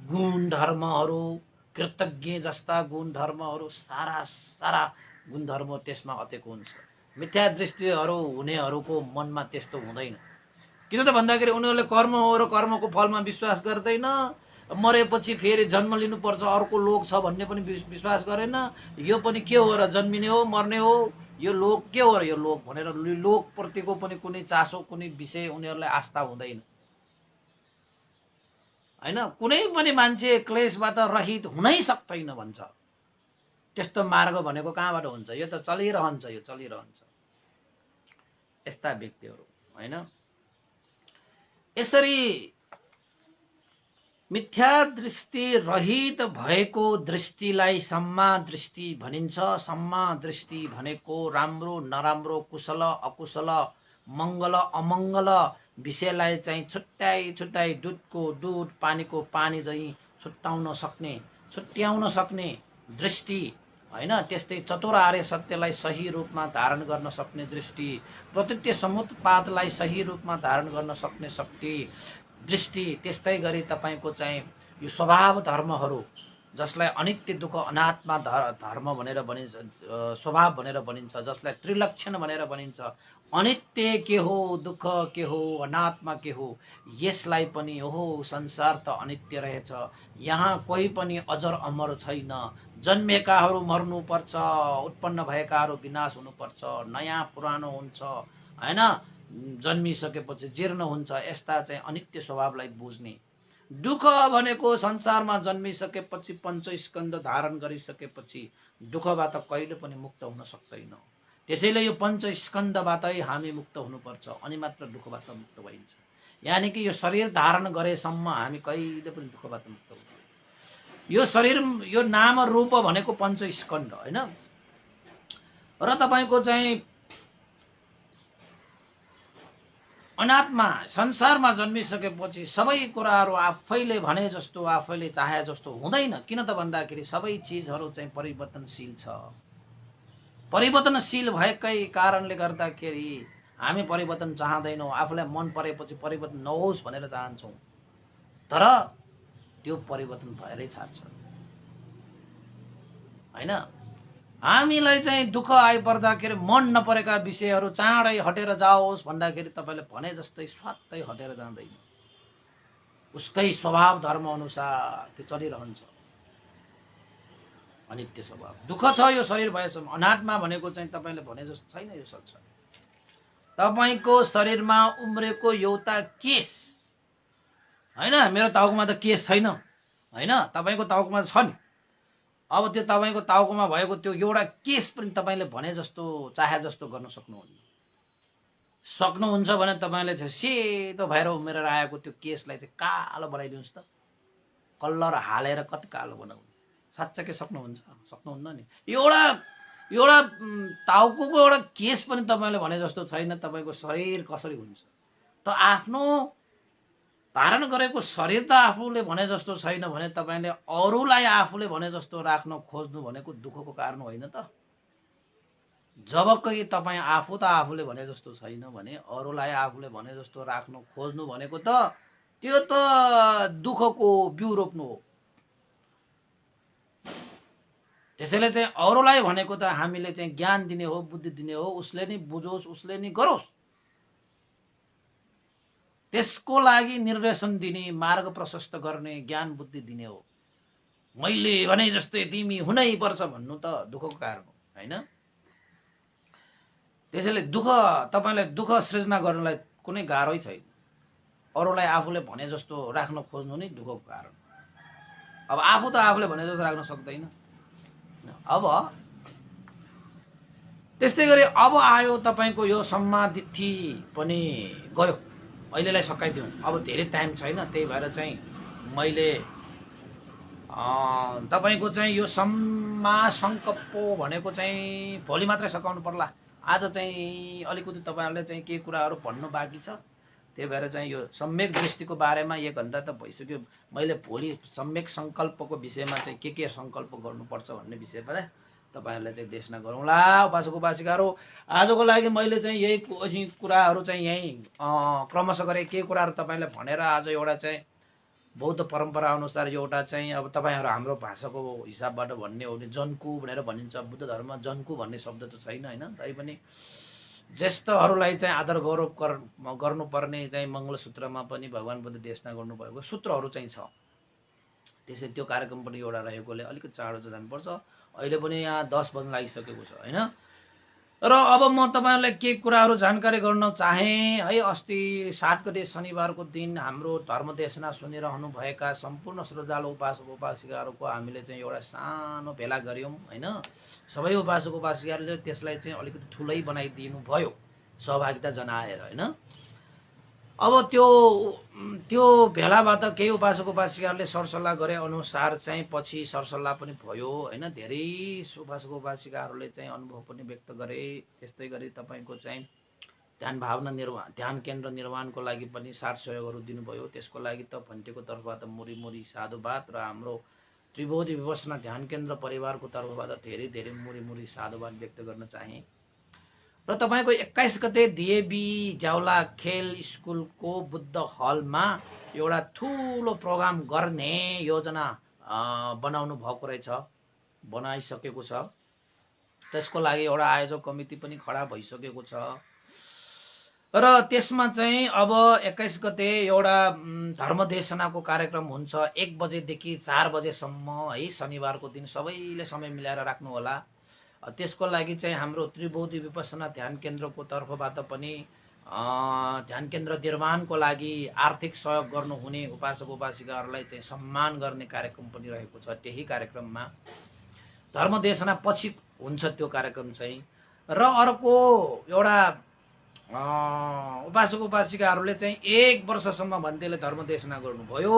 गुण धर्महरू, कृतज्ञ जस्ता गुण धर्महरू, सारा सारा गुण धर्म त्यसमा अटेको हुन्छ। मिथ्या दृष्टिहरू हुनेहरूको मनमा त्यस्तो हुँदैन। किन त भन्दाखेरि उनीहरूले कर्म हो र कर्मको फलमा विश्वास गर्दैन। मरेपछि फेरि जन्म लिनुपर्छ, अर्को लोक छ भन्ने पनि विश्वास गरेन। यो पनि के हो र, जन्मिने हो मर्ने हो, यो लोक के हो र, यो लोक भनेर लोक प्रतिको पनि कुनै चासो कुनै विषय उनीहरूलाई आस्था हुँदैन, हैन। कुनै पनि मान्छे क्लेशबाट रहित हुनै सक्दैन भन्छ। त्यस्तो मार्ग भनेको कहाँबाट हुन्छ? यो त चलिरहन्छ, यो चलिरहन्छ। यस्ता व्यक्तिहरू, हैन। यसरी मिथ्या दृष्टि रहित भएको दृष्टिलाई सम्मा दृष्टि भनिन्छ। सम्मा दृष्टि भनेको राम्रो नराम्रो, कुशल अकुशल, मंगल अमंगल विषयलाई चाहिँ छुट्याई छुट्याई दुधको दुध पानीको पानी चाहिँ छुट्याउन सक्ने दृष्टि, हैन। त्यस्तै चतुर आर्य सत्यलाई सही रूपमा धारण गर्न सक्ने दृष्टि, प्रत्यक्ष समुत्पादलाई सही रूपमा धारण गर्न सक्ने शक्ति दृष्टि। त्यस्तै गरी तपाईको चाहिँ यो स्वभाव धर्महरू जसलाई अनित्य दुःख अनात्मा धर्म भनेर भनिन्छ, स्वभाव भनेर भनिन्छ, जसलाई त्रिलक्षण भनेर भनिन्छ। अनित्य के हो, दुःख के हो, अनात्मा के हो, यसलाई पनि ओहो संसार त अनित्य रहेछ, यहाँ कोही पनि अजर अमर छैन, जन्मेकाहरू मर्नुपर्छ, उत्पन्न भएकाहरू विनाश हुनुपर्छ, नयाँ पुरानो हुन्छ, हैन, जन्मिसकेपछि जीर्ण हुन्छ। यस्ता चाहिँ अनित्य स्वभावलाई बुझ्ने। दुःख भनेको संसारमा जन्मिसकेपछि पञ्चस्कन्ध धारण गरिसकेपछि दुःखबाट कहिले पनि मुक्त हुन सक्दैन। त्यसैले यो पञ्चस्कन्धबाटै हामी मुक्त हुनुपर्छ, अनि मात्र दुःखबाट मुक्त भइन्छ। यानि कि यो शरीर धारण गरेसम्म हामी कहिले पनि दुःखबाट मुक्त हुँदैन। यो शरीर यो नाम रूप भनेको पञ्चस्कन्ध हैन। र तपाईको चाहिँ अनात्मा संसारमा जन्मिसकेपछि सबै कुराहरू आफैले भने जस्तो आफैले चाहे जस्तो हुँदैन। किन त भन्दाखेरि सबै चीजहरू चाहिँ परिवर्तनशील छ। परिवर्तनशील भएकै कारणले गर्दाखेरि हामी परिवर्तन चाहदैनौँ। आफूलाई मन परेपछि परिवर्तन नहोस् भनेर चाहन्छौँ, तर त्यो परिवर्तन भएरै छाड्छ हैन। हामीलाई चाहिँ दुःख आइपर्दाखेरि मन नपरेका विषयहरू चाँडै हटेर जाओस् भन्दाखेरि तपाईले भने जस्तै स्वात्तै हटेर जाँदैन। उसकै स्वभाव धर्म अनुसार त्यो चलिरहन्छ। अनित्य स्वभाव दुःख छ यो शरीर भएसम्म। अनात्मा भनेको चाहिँ तपाईले भने जस्तो छैन यो संसार। तपाईको शरीरमा उम्रेको एउटा केश हैन, मेरो टाउकोमा त केश छैन हैन, तपाईको टाउकोमा छ नि। अब त्यो तपाईको टाउकोमा भएको त्यो एउटा केश पनि तपाईले भने जस्तो चाहे जस्तो गर्न सक्नुहुन्छ भने तपाईले चाहिँ सेतो भएर उम्रेर आएको त्यो केशलाई चाहिँ कालो बनाइदिनुस् त। कलर हालेर कति कालो बनाउनु साच्चै सक्नुहुन्न नि। एउटा टाउकोको एउटा केश पनि तपाईले भने जस्तो छैन। तपाईको शरीर कसरी हुन्छ त? आफ्नो धारण गरेको शरीर त आफूले भने जस्तो छैन भने तपाईले अरूलाई आफूले भने जस्तो राख्न खोज्नु भनेको दुःखको कारण होइन त? जबकि तपाईँ आफू त आफूले भने जस्तो छैन भने अरूलाई आफूले भने जस्तो राख्न खोज्नु भनेको त त्यो त दुःखको बिउ रोप्नु हो। त्यसैले चाहिँ अरूलाई भनेको त हामीले चाहिँ ज्ञान दिने हो, बुद्धि दिने हो। उसले नि बुझोस्, उसले नि गरोस्, त्यसको लागि निर्देशन दिने, मार्ग प्रशस्त गर्ने, ज्ञान बुद्धि दिने हो। मैले भने जस्तै तिमी हुनै पर्छ भन्नु त दुःखको कारण हो हैन। त्यसैले दुःख तपाईलाई दुःख सृजना गर्नलाई कुनै गाह्रै छैन। अरूलाई आफूले भने जस्तो राख्न खोज्नु नै दुःखको कारण। अब आफू त आफूले भने जस्तो राख्न सक्दैन। अब त्यस्तै गरी अब आयो तपाईको यो सम्मादिथि पनि गयो। अहिलेलाई सकाइदिउँ, अब धेरै टाइम छैन। त्यही भएर चाहिँ मैले तपाईको चाहिँ यो सम्मा संकल्प भनेको चाहिँ भोलि मात्रै सकाउनु पर्ला। आज चाहिँ अलिकति तपाईहरुले चाहिँ के कुराहरू भन्नु बाँकी छ। त्यही भएर चाहिँ यो सम्यक दृष्टिको बारेमा 1 घण्टा त भइसक्यो। मैले भोलि सम्यक संकल्पको विषयमा चाहिँ के संकल्प गर्नुपर्छ भन्ने विषयमा तपाईहरुलाई चाहिँ देशना गरौँला। उपासक उपासिकाहरू आजको लागि मैले चाहिँ यही कुराहरू चाहिँ यही क्रमशः गरे। के कुराहरू तपाईले भनेर आज एउटा चाहिँ बौद्ध परम्परा अनुसार एउटा चाहिँ अब तपाईहरु हाम्रो भाषाको हिसाबबाट भन्ने हो भने जनको भनेर भनिन्छ। बुद्ध धर्ममा जनको भन्ने शब्द त छैन हैन। तैपनि ज्येष्ठहरूलाई चाहिँ आदर गौरव गर्नुपर्ने चाहिँ मङ्गलसूत्रमा पनि भगवान बुद्ध देशना गर्नुभएको सूत्रहरू चाहिँ छ। त्यसै त्यो कार्यक्रम पनि एउटा रहेकोले अलिकति चाँडो चाहिँ जानुपर्छ। अहिले पनि यहाँ 10 बज्न लागिसकेको छ हैन। र अब म तपाईहरुलाई के कुराहरू जानकारी गर्न चाहे है। अस्ति 7 गते शनिबारको दिन हाम्रो धर्म देशना सुनिरहनु भएका सम्पूर्ण श्रद्धालु उपासक उपासिकाहरूको हामीले चाहिँ एउटा सानो भेला गर्यौं हैन। सबै उपासक उपासिकाहरूले त्यसलाई चाहिँ अलिकति ठुलै बनाइदिनु भयो, सहभागिता जनाएर हैन। अब त्यो भेलाबाट केही उपासक उपासिकाहरूले सरसल्लाह गरे अनुसार चाहिँ पछि सरसल्लाह पनि भयो हैन। धेरै उपासक उपासिकाहरूले चाहिँ अनुभव पनि व्यक्त गरे। त्यस्तै गरी तपाईको चाहिँ ध्यान केन्द्र निर्माणको लागि पनि साथ सहयोगहरू दिनुभयो। त्यसको लागि त भन्टेको तर्फबाट मुरी साधुवाद र हाम्रो त्रिबोधि विपसना ध्यान केन्द्र परिवारको तर्फबाट धेरै मुरी साधुवाद व्यक्त गर्न चाहे। र तपाईको 21 गते डिएबी ज्याउला खेल स्कुलको बुद्ध हलमा एउटा ठूलो प्रोग्राम गर्ने योजना बनाउनु भएको रहेछ, बनाइसकेको छ। त्यसको लागि एउटा आयोजक कमिटी पनि खडा भइसकेको छ। र त्यसमा चाहिँ अब 21 गते एउटा धर्मदेशनाको कार्यक्रम हुन्छ 1 बजेदेखि 4 बजेसम्म है। शनिबारको दिन सबैले समय मिलाएर राख्नु होला। त्यसको लागि चाहिँ हाम्रो त्रिबोधि विपसना ध्यान केन्द्रको तर्फबाट पनि ध्यान केन्द्र निर्माणको लागि आर्थिक सहयोग गर्नुहुने उपासक उपासिकाहरूलाई चाहिँ सम्मान गर्ने कार्यक्रम पनि रहेको छ। त्यही कार्यक्रममा धर्मदेशना पछि हुन्छ त्यो कार्यक्रम चाहिँ। र अर्को एउटा उपासक उपासिकाहरूले चाहिँ 1 वर्षसम्म भन्दैले धर्मदेशना गर्नुभयो।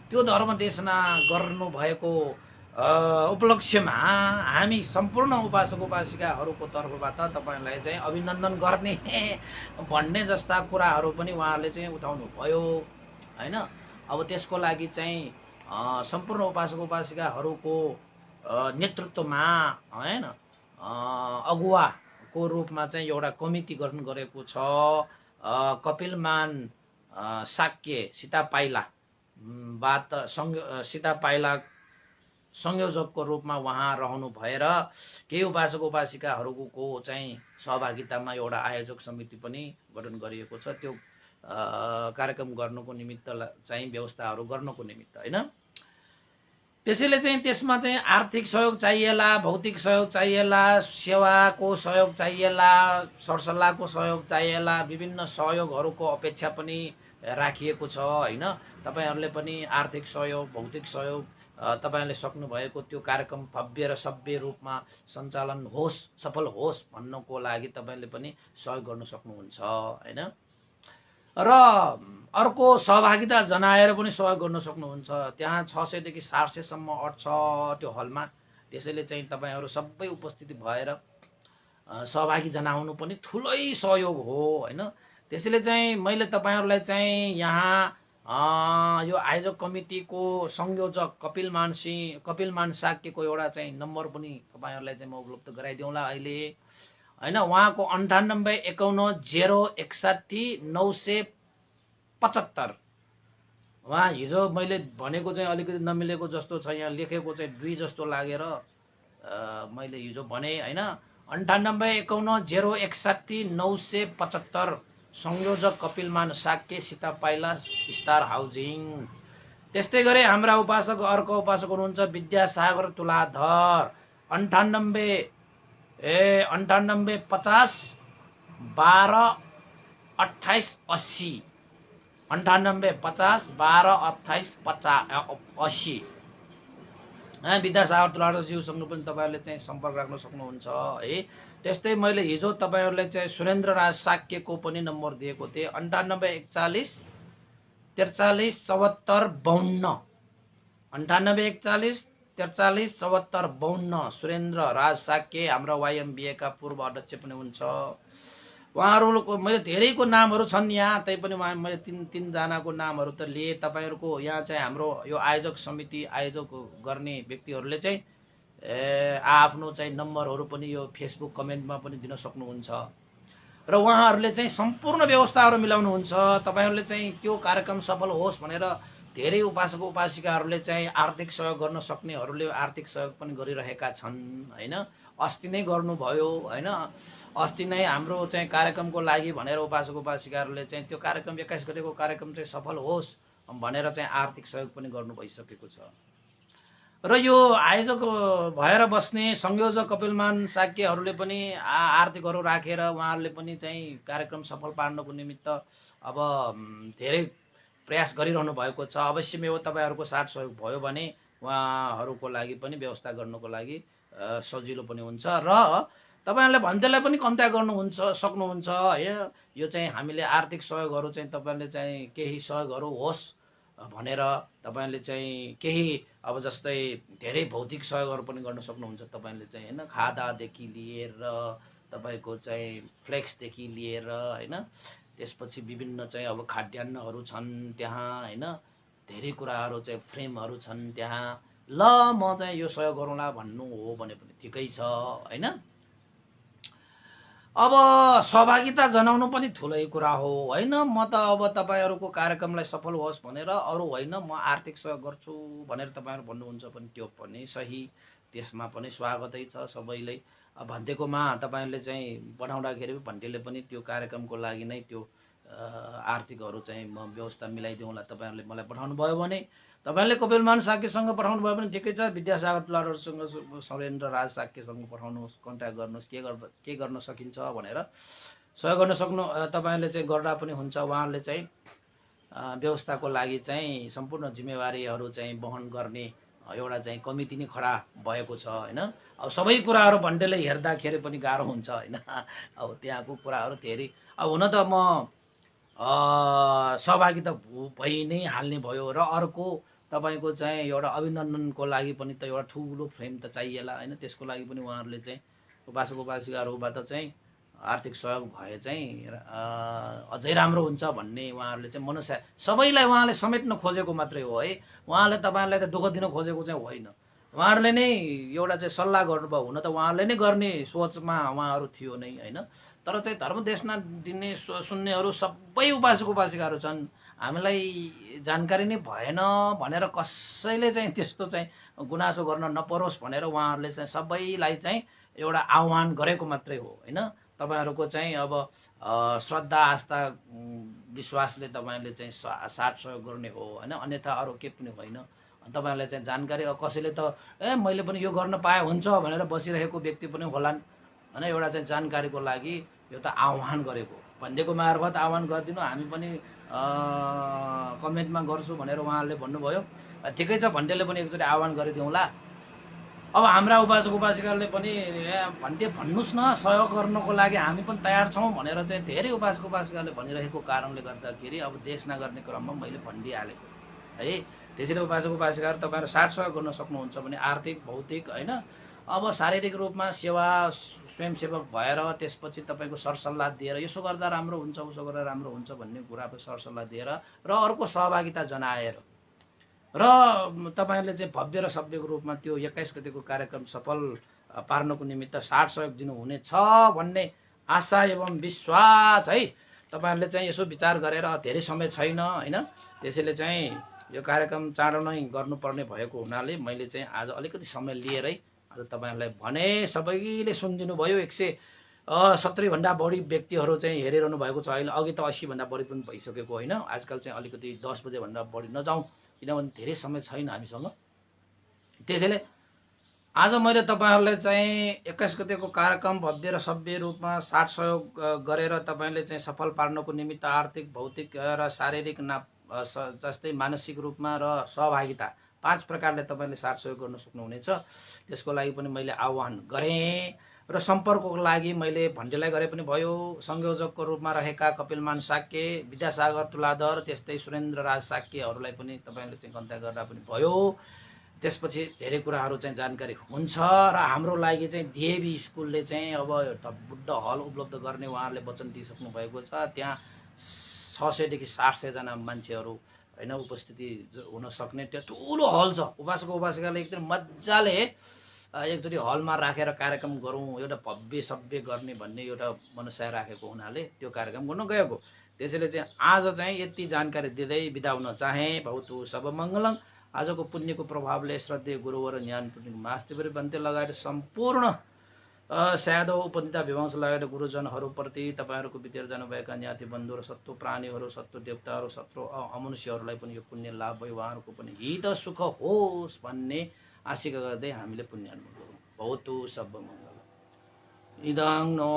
त्यो धर्म देशना गर्नुभएको उपलक्ष्यमा हामी सम्पूर्ण उपासक उपासिकाहरूको तर्फबाट तपाईँलाई चाहिँ अभिनन्दन गर्ने भन्ने जस्ता कुराहरू पनि उहाँहरूले चाहिँ उठाउनु भयो हैन। अब त्यसको लागि चाहिँ सम्पूर्ण उपासक उपासिकाहरूको नेतृत्वमा हैन अगुवाको रूपमा चाहिँ एउटा कमिटी गठन गरेको छ। कपिलमान शाक्य सीतापाइला बाट सीतापाइला संयोजकको रूपमा उहाँ रहनु भएर केही उपासक उपासिकाहरूको चाहिँ सहभागितामा एउटा आयोजक समिति पनि गठन गरिएको छ। त्यो कार्यक्रम गर्नुको निमित्त चाहिँ व्यवस्थाहरू गर्नुको निमित्त हैन। त्यसैले चाहिँ त्यसमा चाहिँ आर्थिक सहयोग चाहिएला, भौतिक सहयोग चाहिएला, सेवाको सहयोग चाहिएला, सरसल्लाहको सहयोग चाहिएला, विभिन्न सहयोगहरूको अपेक्षा पनि राखिएको छ हैन। तपाईहरुले पनि आर्थिक सहयोग, भौतिक सहयोग तपाईहरुले सक्नुभएको त्यो कार्यक्रम भव्य र सभ्य रूपमा सञ्चालन होस्, सफल होस् भन्नको लागि तपाईहरुले पनि सहयोग गर्न सक्नुहुन्छ हैन। र अर्को सहभागिता जनाएर पनि सहयोग गर्न सक्नुहुन्छ। त्यहाँ 600 देखि 700 सम्म अट्छ त्यो हलमा। त्यसैले चाहिँ तपाईहरु सबै उपस्थिति भएर सहभागी जनाउनु पनि ठुलै सहयोग हो हैन। त्यसैले चाहिँ मैले तपाईहरुलाई चाहिँ यहाँ यो आयोजक कमिटीको संयोजक कपिलमान शाक्यको एउटा चाहिँ नम्बर पनि तपाईहरुलाई चाहिँ म उपलब्ध गराइदिउँला अहिले हैन। उहाँको 9851016975। उहाँ हिजो मैले भनेको चाहिँ अलिकति नमिलेको जस्तो छ, यहाँ लेखेको चाहिँ 2 जस्तो लागेर मैले हिजो भने हैन। 9851016975 संयोजक कपिलमान शाक्य सीतापाइला स्टार हाउसिङ। त्यस्तै गरी हाम्रा उपासक अर्को उपासक हुनुहुन्छ विद्यासागर तुलाधर 9850 12 28 80 9850 12 28 80। विद्यासागर तुलाधरज्यूसँग पनि तपाईहरुले चाहिँ सम्पर्क राख्न सक्नुहुन्छ है। त्यस्तै मैले हिजो तपाईहरुलाई चाहिँ सुरेन्द्र राज शाक्यको पनि नम्बर दिएको थिए 9841 43 74 52 9841 43 74 52। सुरेन्द्र राज शाक्य हाम्रो YMBA का पूर्व अध्यक्ष पनि हुन्छ। उहाँहरुको मैले धेरैको नामहरु छन् यहाँ, तैपनि मैले तीन जनाको नामहरु त लिए। तपाईहरुको यहाँ चाहिँ हाम्रो यो आयोजक समिति आयोजक गर्ने व्यक्तिहरुले चाहिँ आफ्नो चाहिँ नम्बरहरु पनि यो फेसबुक कमेन्टमा पनि दिन सक्नुहुन्छ र उहाँहरुले चाहिँ सम्पूर्ण व्यवस्थाहरु मिलाउनुहुन्छ। तपाईहरुले चाहिँ त्यो कार्यक्रम सफल होस् भनेर धेरै उपासक उपासिकाहरुले चाहिँ आर्थिक सहयोग गर्न सक्नेहरुले आर्थिक सहयोग पनि गरिरहेका छन् हैन। अस्ति नै गर्नुभयो हैन। अस्ति नै हाम्रो चाहिँ कार्यक्रमको लागि भनेर उपासक उपासिकाहरुले चाहिँ त्यो कार्यक्रम 21 गतेको कार्यक्रम चाहिँ सफल होस् भनेर चाहिँ आर्थिक सहयोग पनि गर्नु भइसकेको छ। र यो आयोजक भएर बस्ने संयोजक कपिलमान शाक्यहरुले पनि आर्थिकहरु राखेर उहाँहरुले पनि चाहिँ कार्यक्रम सफल पार्नको निमित्त अब धेरै प्रयास गरिरहनु भएको छ। अवश्य मेरो तपाईहरुको साथ सहयोग भयो भने उहाँहरुको लागि पनि व्यवस्था गर्नको लागि सजिलो पनि हुन्छ र तपाईहरुले भन्दैलाई पनि कन्ट्याक्ट गर्नुहुन्छ सक्नुहुन्छ है। यो चाहिँ हामीले आर्थिक सहयोगहरु चाहिँ तपाईहरुले चाहिँ केही सहयोगहरु होस् भनेर तपाईहरुले चाहिँ केही अब जस्तै धेरै भौतिक सहयोगहरु पनि गर्न सक्नुहुन्छ। तपाईहरुले चाहिँ हैन खादा देखि लिएर तपाईको चाहिँ फ्लेक्स देखि लिएर हैन, त्यसपछि विभिन्न चाहिँ अब खाद्यान्नहरु छन् त्यहाँ हैन, धेरै कुराहरु चाहिँ फ्रेमहरु छन् त्यहाँ। ल म चाहिँ यो सहयोग गरौँला भन्नु हो भने पनि ठिकै छ हैन। अब सहभागिता जनाउनु पनि ठुलै कुरा हो हैन। म त अब तपाईहरुको कार्यक्रमलाई सफल होस् भनेर अरु होइन म आर्थिक सहयोग गर्छु भनेर तपाईहरु भन्नुहुन्छ पनि त्यो पनि सही, त्यसमा पनि स्वागतै छ सबैले। भन्देकोमा तपाईहरुले चाहिँ बनाउँदाखेरि भन्टेले पनि त्यो कार्यक्रमको लागि नै त्यो आर्थिकहरु चाहिँ म व्यवस्था मिलाइदिउँला। तपाईहरुले मलाई पठाउनु भयो भने, तपाईहरुले कपिलमान शाक्यसँग पठाउनु भयो भने ठिकै छ। विद्यासागर तुलाधरसँग सुरेन्द्र राज शाक्यसँग पठाउनुहोस्, कन्ट्याक्ट गर्नुहोस् के गर्न सकिन्छ भनेर सहयोग गर्न सक्नु तपाईहरुले चाहिँ गर्दा पनि हुन्छ। उहाँहरुले चाहिँ व्यवस्थाको लागि चाहिँ सम्पूर्ण जिम्मेवारीहरु चाहिँ वहन गर्ने एउटा चाहिँ कमिटी नै खडा भएको छ हैन। अब सबै कुराहरु भन्टेले हेर्दाखेरि पनि गाह्रो हुन्छ हैन। अब त्यहाँको कुराहरु धेरै अब हुन त म सहभागी त भइ नै हाल्ने भयो र अर्को तपाईँको चाहिँ एउटा अभिनन्दनको लागि पनि त एउटा ठुलो फ्रेम त चाहिएला होइन। त्यसको लागि पनि उहाँहरूले चाहिँ उपासक उपासिकाहरूबाट चाहिँ आर्थिक सहयोग भए चाहिँ अझै राम्रो हुन्छ भन्ने उहाँहरूले चाहिँ मनसा सबैलाई उहाँले समेट्न खोजेको मात्रै हो है। उहाँले तपाईँहरूलाई त दुःख दिन खोजेको चाहिँ होइन। उहाँहरूले नै एउटा चाहिँ सल्लाह गर्नुभयो, हुन त उहाँहरूले नै गर्ने सोचमा उहाँहरू थियो नै होइन। तर चाहिँ धर्म देशना दिने सुन्नेहरू सबै उपासक उपासिकाहरू छन्। हामीलाई जानकारी नै भएन भनेर कसैले चाहिँ त्यस्तो चाहिँ गुनासो गर्न नपरोस् भनेर उहाँहरूले चाहिँ सबैलाई चाहिँ एउटा आह्वान गरेको मात्रै हो होइन। तपाईँहरूको चाहिँ अब श्रद्धा आस्था विश्वासले तपाईँहरूले चाहिँ साथ सहयोग गर्ने हो होइन, अन्यथा अरू के पनि होइन। तपाईँहरूलाई चाहिँ जानकारी कसैले त मैले पनि यो गर्न पाए हुन्छ भनेर बसिरहेको व्यक्ति पनि होलान् होइन। एउटा चाहिँ जानकारीको लागि यो त आह्वान गरेको भनिदिएको मार्फत आह्वान गरिदिनु, हामी पनि कमेन्टमा गर्छु भनेर उहाँहरूले भन्नुभयो। ठिकै छ, भन्टेले पनि एकचोटि आह्वान गरिदिउँला। अब हाम्रा उपासक उपासिकाले पनि भन्टे भन्नुहोस् न, सहयोग गर्नको लागि हामी पनि तयार छौँ भनेर चाहिँ धेरै उपासक उपासिकाले भनिरहेको कारणले गर्दाखेरि अब देश नगर्ने क्रममा मैले भनिदिइहालेको है। त्यसैले उपासक उपासिकाहरू तपाईँहरू साथ सहयोग गर्न सक्नुहुन्छ भने आर्थिक भौतिक होइन, अब शारीरिक रूपमा सेवा स्वयंसेवक भएर त्यसपछि तपाईँको सरसल्लाह दिएर यसो गर्दा राम्रो हुन्छ उसो गर्दा राम्रो हुन्छ भन्ने कुराको सरसल्लाह दिएर र अर्को सहभागिता जनाएर र तपाईँहरूले चाहिँ भव्य र सभ्यको रूपमा त्यो 21 गतेको कार्यक्रम सफल पार्नको निमित्त साथ सहयोग दिनुहुनेछ भन्ने आशा एवं विश्वास है। तपाईँहरूले चाहिँ यसो विचार गरेर धेरै समय छैन होइन, त्यसैले चाहिँ यो कार्यक्रम चाँडो नै गर्नुपर्ने भएको हुनाले मैले चाहिँ आज अलिकति समय लिएरै आज तपाईँहरूलाई भने। सबैले सुनिदिनु भयो। 170 भन्दा बढी व्यक्तिहरू चाहिँ हेरिरहनु भएको छ अहिले। अघि त 80 भन्दा बढी पनि भइसकेको होइन। आजकल चाहिँ अलिकति 10 बजे भन्दा बढी नजाउँ किनभने धेरै समय छैन हामीसँग। त्यसैले आज मैले तपाईँहरूलाई चाहिँ 21 गतेको कार्यक्रम भव्य र सभ्य रूपमा साथ सहयोग गरेर तपाईँले चाहिँ सफल पार्नको निमित्त आर्थिक भौतिक र शारीरिक जस्तै मानसिक रूपमा र सहभागिता 5 प्रकारले तपाईँले साथ सहयोग गर्न सक्नुहुनेछ। त्यसको लागि पनि मैले आह्वान गरेँ र सम्पर्कको लागि मैले भन्टेलाई गरे पनि भयो। संयोजकको रूपमा रहेका कपिलमान साक्य, विद्यासागर तुलाधर, त्यस्तै सुरेन्द्र राज साक्यहरूलाई पनि तपाईँले चाहिँ कन्ट्याक्ट गर्दा पनि भयो। त्यसपछि धेरै कुराहरू चाहिँ जानकारी हुन्छ र हाम्रो लागि चाहिँ डिएभी स्कुलले चाहिँ अब बुद्ध हल उपलब्ध गर्ने उहाँहरूले वचन दिइसक्नु भएको छ। त्यहाँ 600 देखि 700 जना मान्छेहरू होइन उपस्थिति हुन सक्ने त्यो ठुलो हल छ। उपासक उपासिकाले एकदम मजाले एकचोटि हलमा राखेर कार्यक्रम गरौँ, एउटा भव्य सभ्य गर्ने भन्ने एउटा मनसाय राखेको हुनाले त्यो कार्यक्रम गर्न गएको। त्यसैले चाहिँ आज चाहिँ यति जानकारी दिँदै बिदा हुन चाहे। भवतु सब मङ्गलम। आजको पुण्यको प्रभावले श्रद्धेय गुरुवर ज्ञान पुण्यको मास्तिवरी बन्ते लगाएर सम्पूर्ण स्यादो उपनिता विवंश लगाएर गुरुजनहरूप्रति तपाईँहरूको बितेर जानुभएका ज्ञाति बन्धु र सत्व प्राणीहरू, सत्व देवताहरू, सत्व अमनुष्यहरूलाई पनि यो पुण्य लाभ भयो, उहाँहरूको पनि हित सुख होस् भन्ने आशिका गर्दै हामीले पुण्यानुमोदन गरौँ। भवतु सब मङ्गलम। इदं नो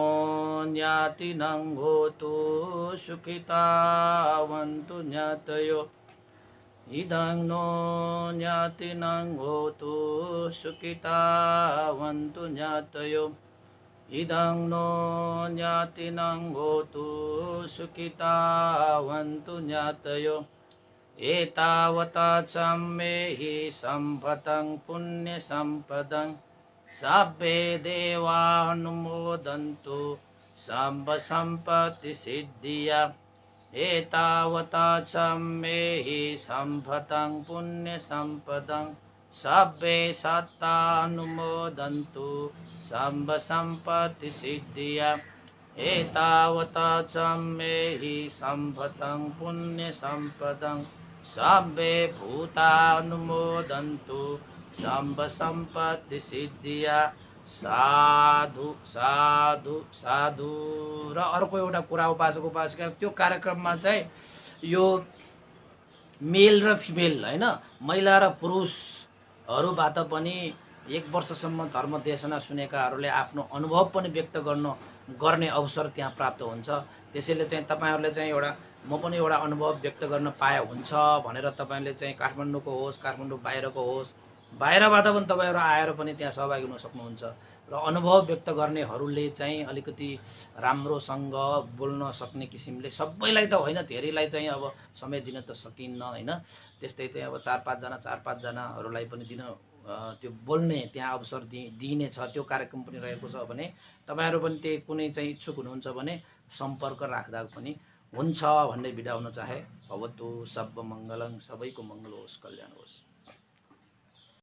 ज्ञातिनं होतु सुखितावन्तु ज्ञातयो। इदं नो ज्ञातिनं होतु सुखितावन्तु ज्ञातयो। इदं नो ज्ञातिनं होतु सुखितावन्तु ज्ञातयो। एतावता सम्मेहि सम्पतं पुण्यसम्पदं सब्बे देवानुमोदन्तु सम्ब सम्पत्तिसिद्धिया। एतावता सम्मेहि सम्पतं पुण्यसम्पदं सब्बे सत्तानुमोदन्तु सम्ब सम्पत्तिसिद्धिया। एतावता सम्मेहि सम्पतं पुण्यसम्पदं सब्बे भूतानुमोदन्तु सम्ब सम्पत्तिसिद्धिया। साधु साधु साधु। र अर्को एउटा कुरा उपासक उपासिका त्यो कार्यक्रममा चाहिँ यो मेल र फिमेल होइन, महिला र पुरुषहरूबाट पनि 1 वर्षसम्म धर्म देशना सुनेकाहरूले आफ्नो अनुभव पनि व्यक्त गर्ने अवसर त्यहाँ प्राप्त हुन्छ। त्यसैले चाहिँ तपाईँहरूले चाहिँ म पनि एउटा अनुभव व्यक्त गर्न पाए हुन्छ भनेर तपाईँले चाहिँ काठमाडौँको होस्, काठमाडौँ बाहिरको होस्, बाहिरबाट पनि तपाईँहरू आएर पनि त्यहाँ सहभागी हुन सक्नुहुन्छ। र अनुभव व्यक्त गर्नेहरूले चाहिँ अलिकति राम्रोसँग बोल्न सक्ने किसिमले, सबैलाई त होइन, धेरैलाई चाहिँ अब समय दिन त सकिन्न होइन। त्यस्तै चाहिँ अब 4-5 जनाहरूलाई पनि दिन त्यो बोल्ने त्यहाँ अवसर दिइने छ, त्यो कार्यक्रम पनि रहेको छ भने तपाईँहरू पनि त्यही कुनै चाहिँ इच्छुक हुनुहुन्छ भने सम्पर्क राख्दा पनि हुन्छ भन्ने बिदा हुन चाहे। भवतु सब मङ्गलङ, सबैको मङ्गल होस्, कल्याण होस्।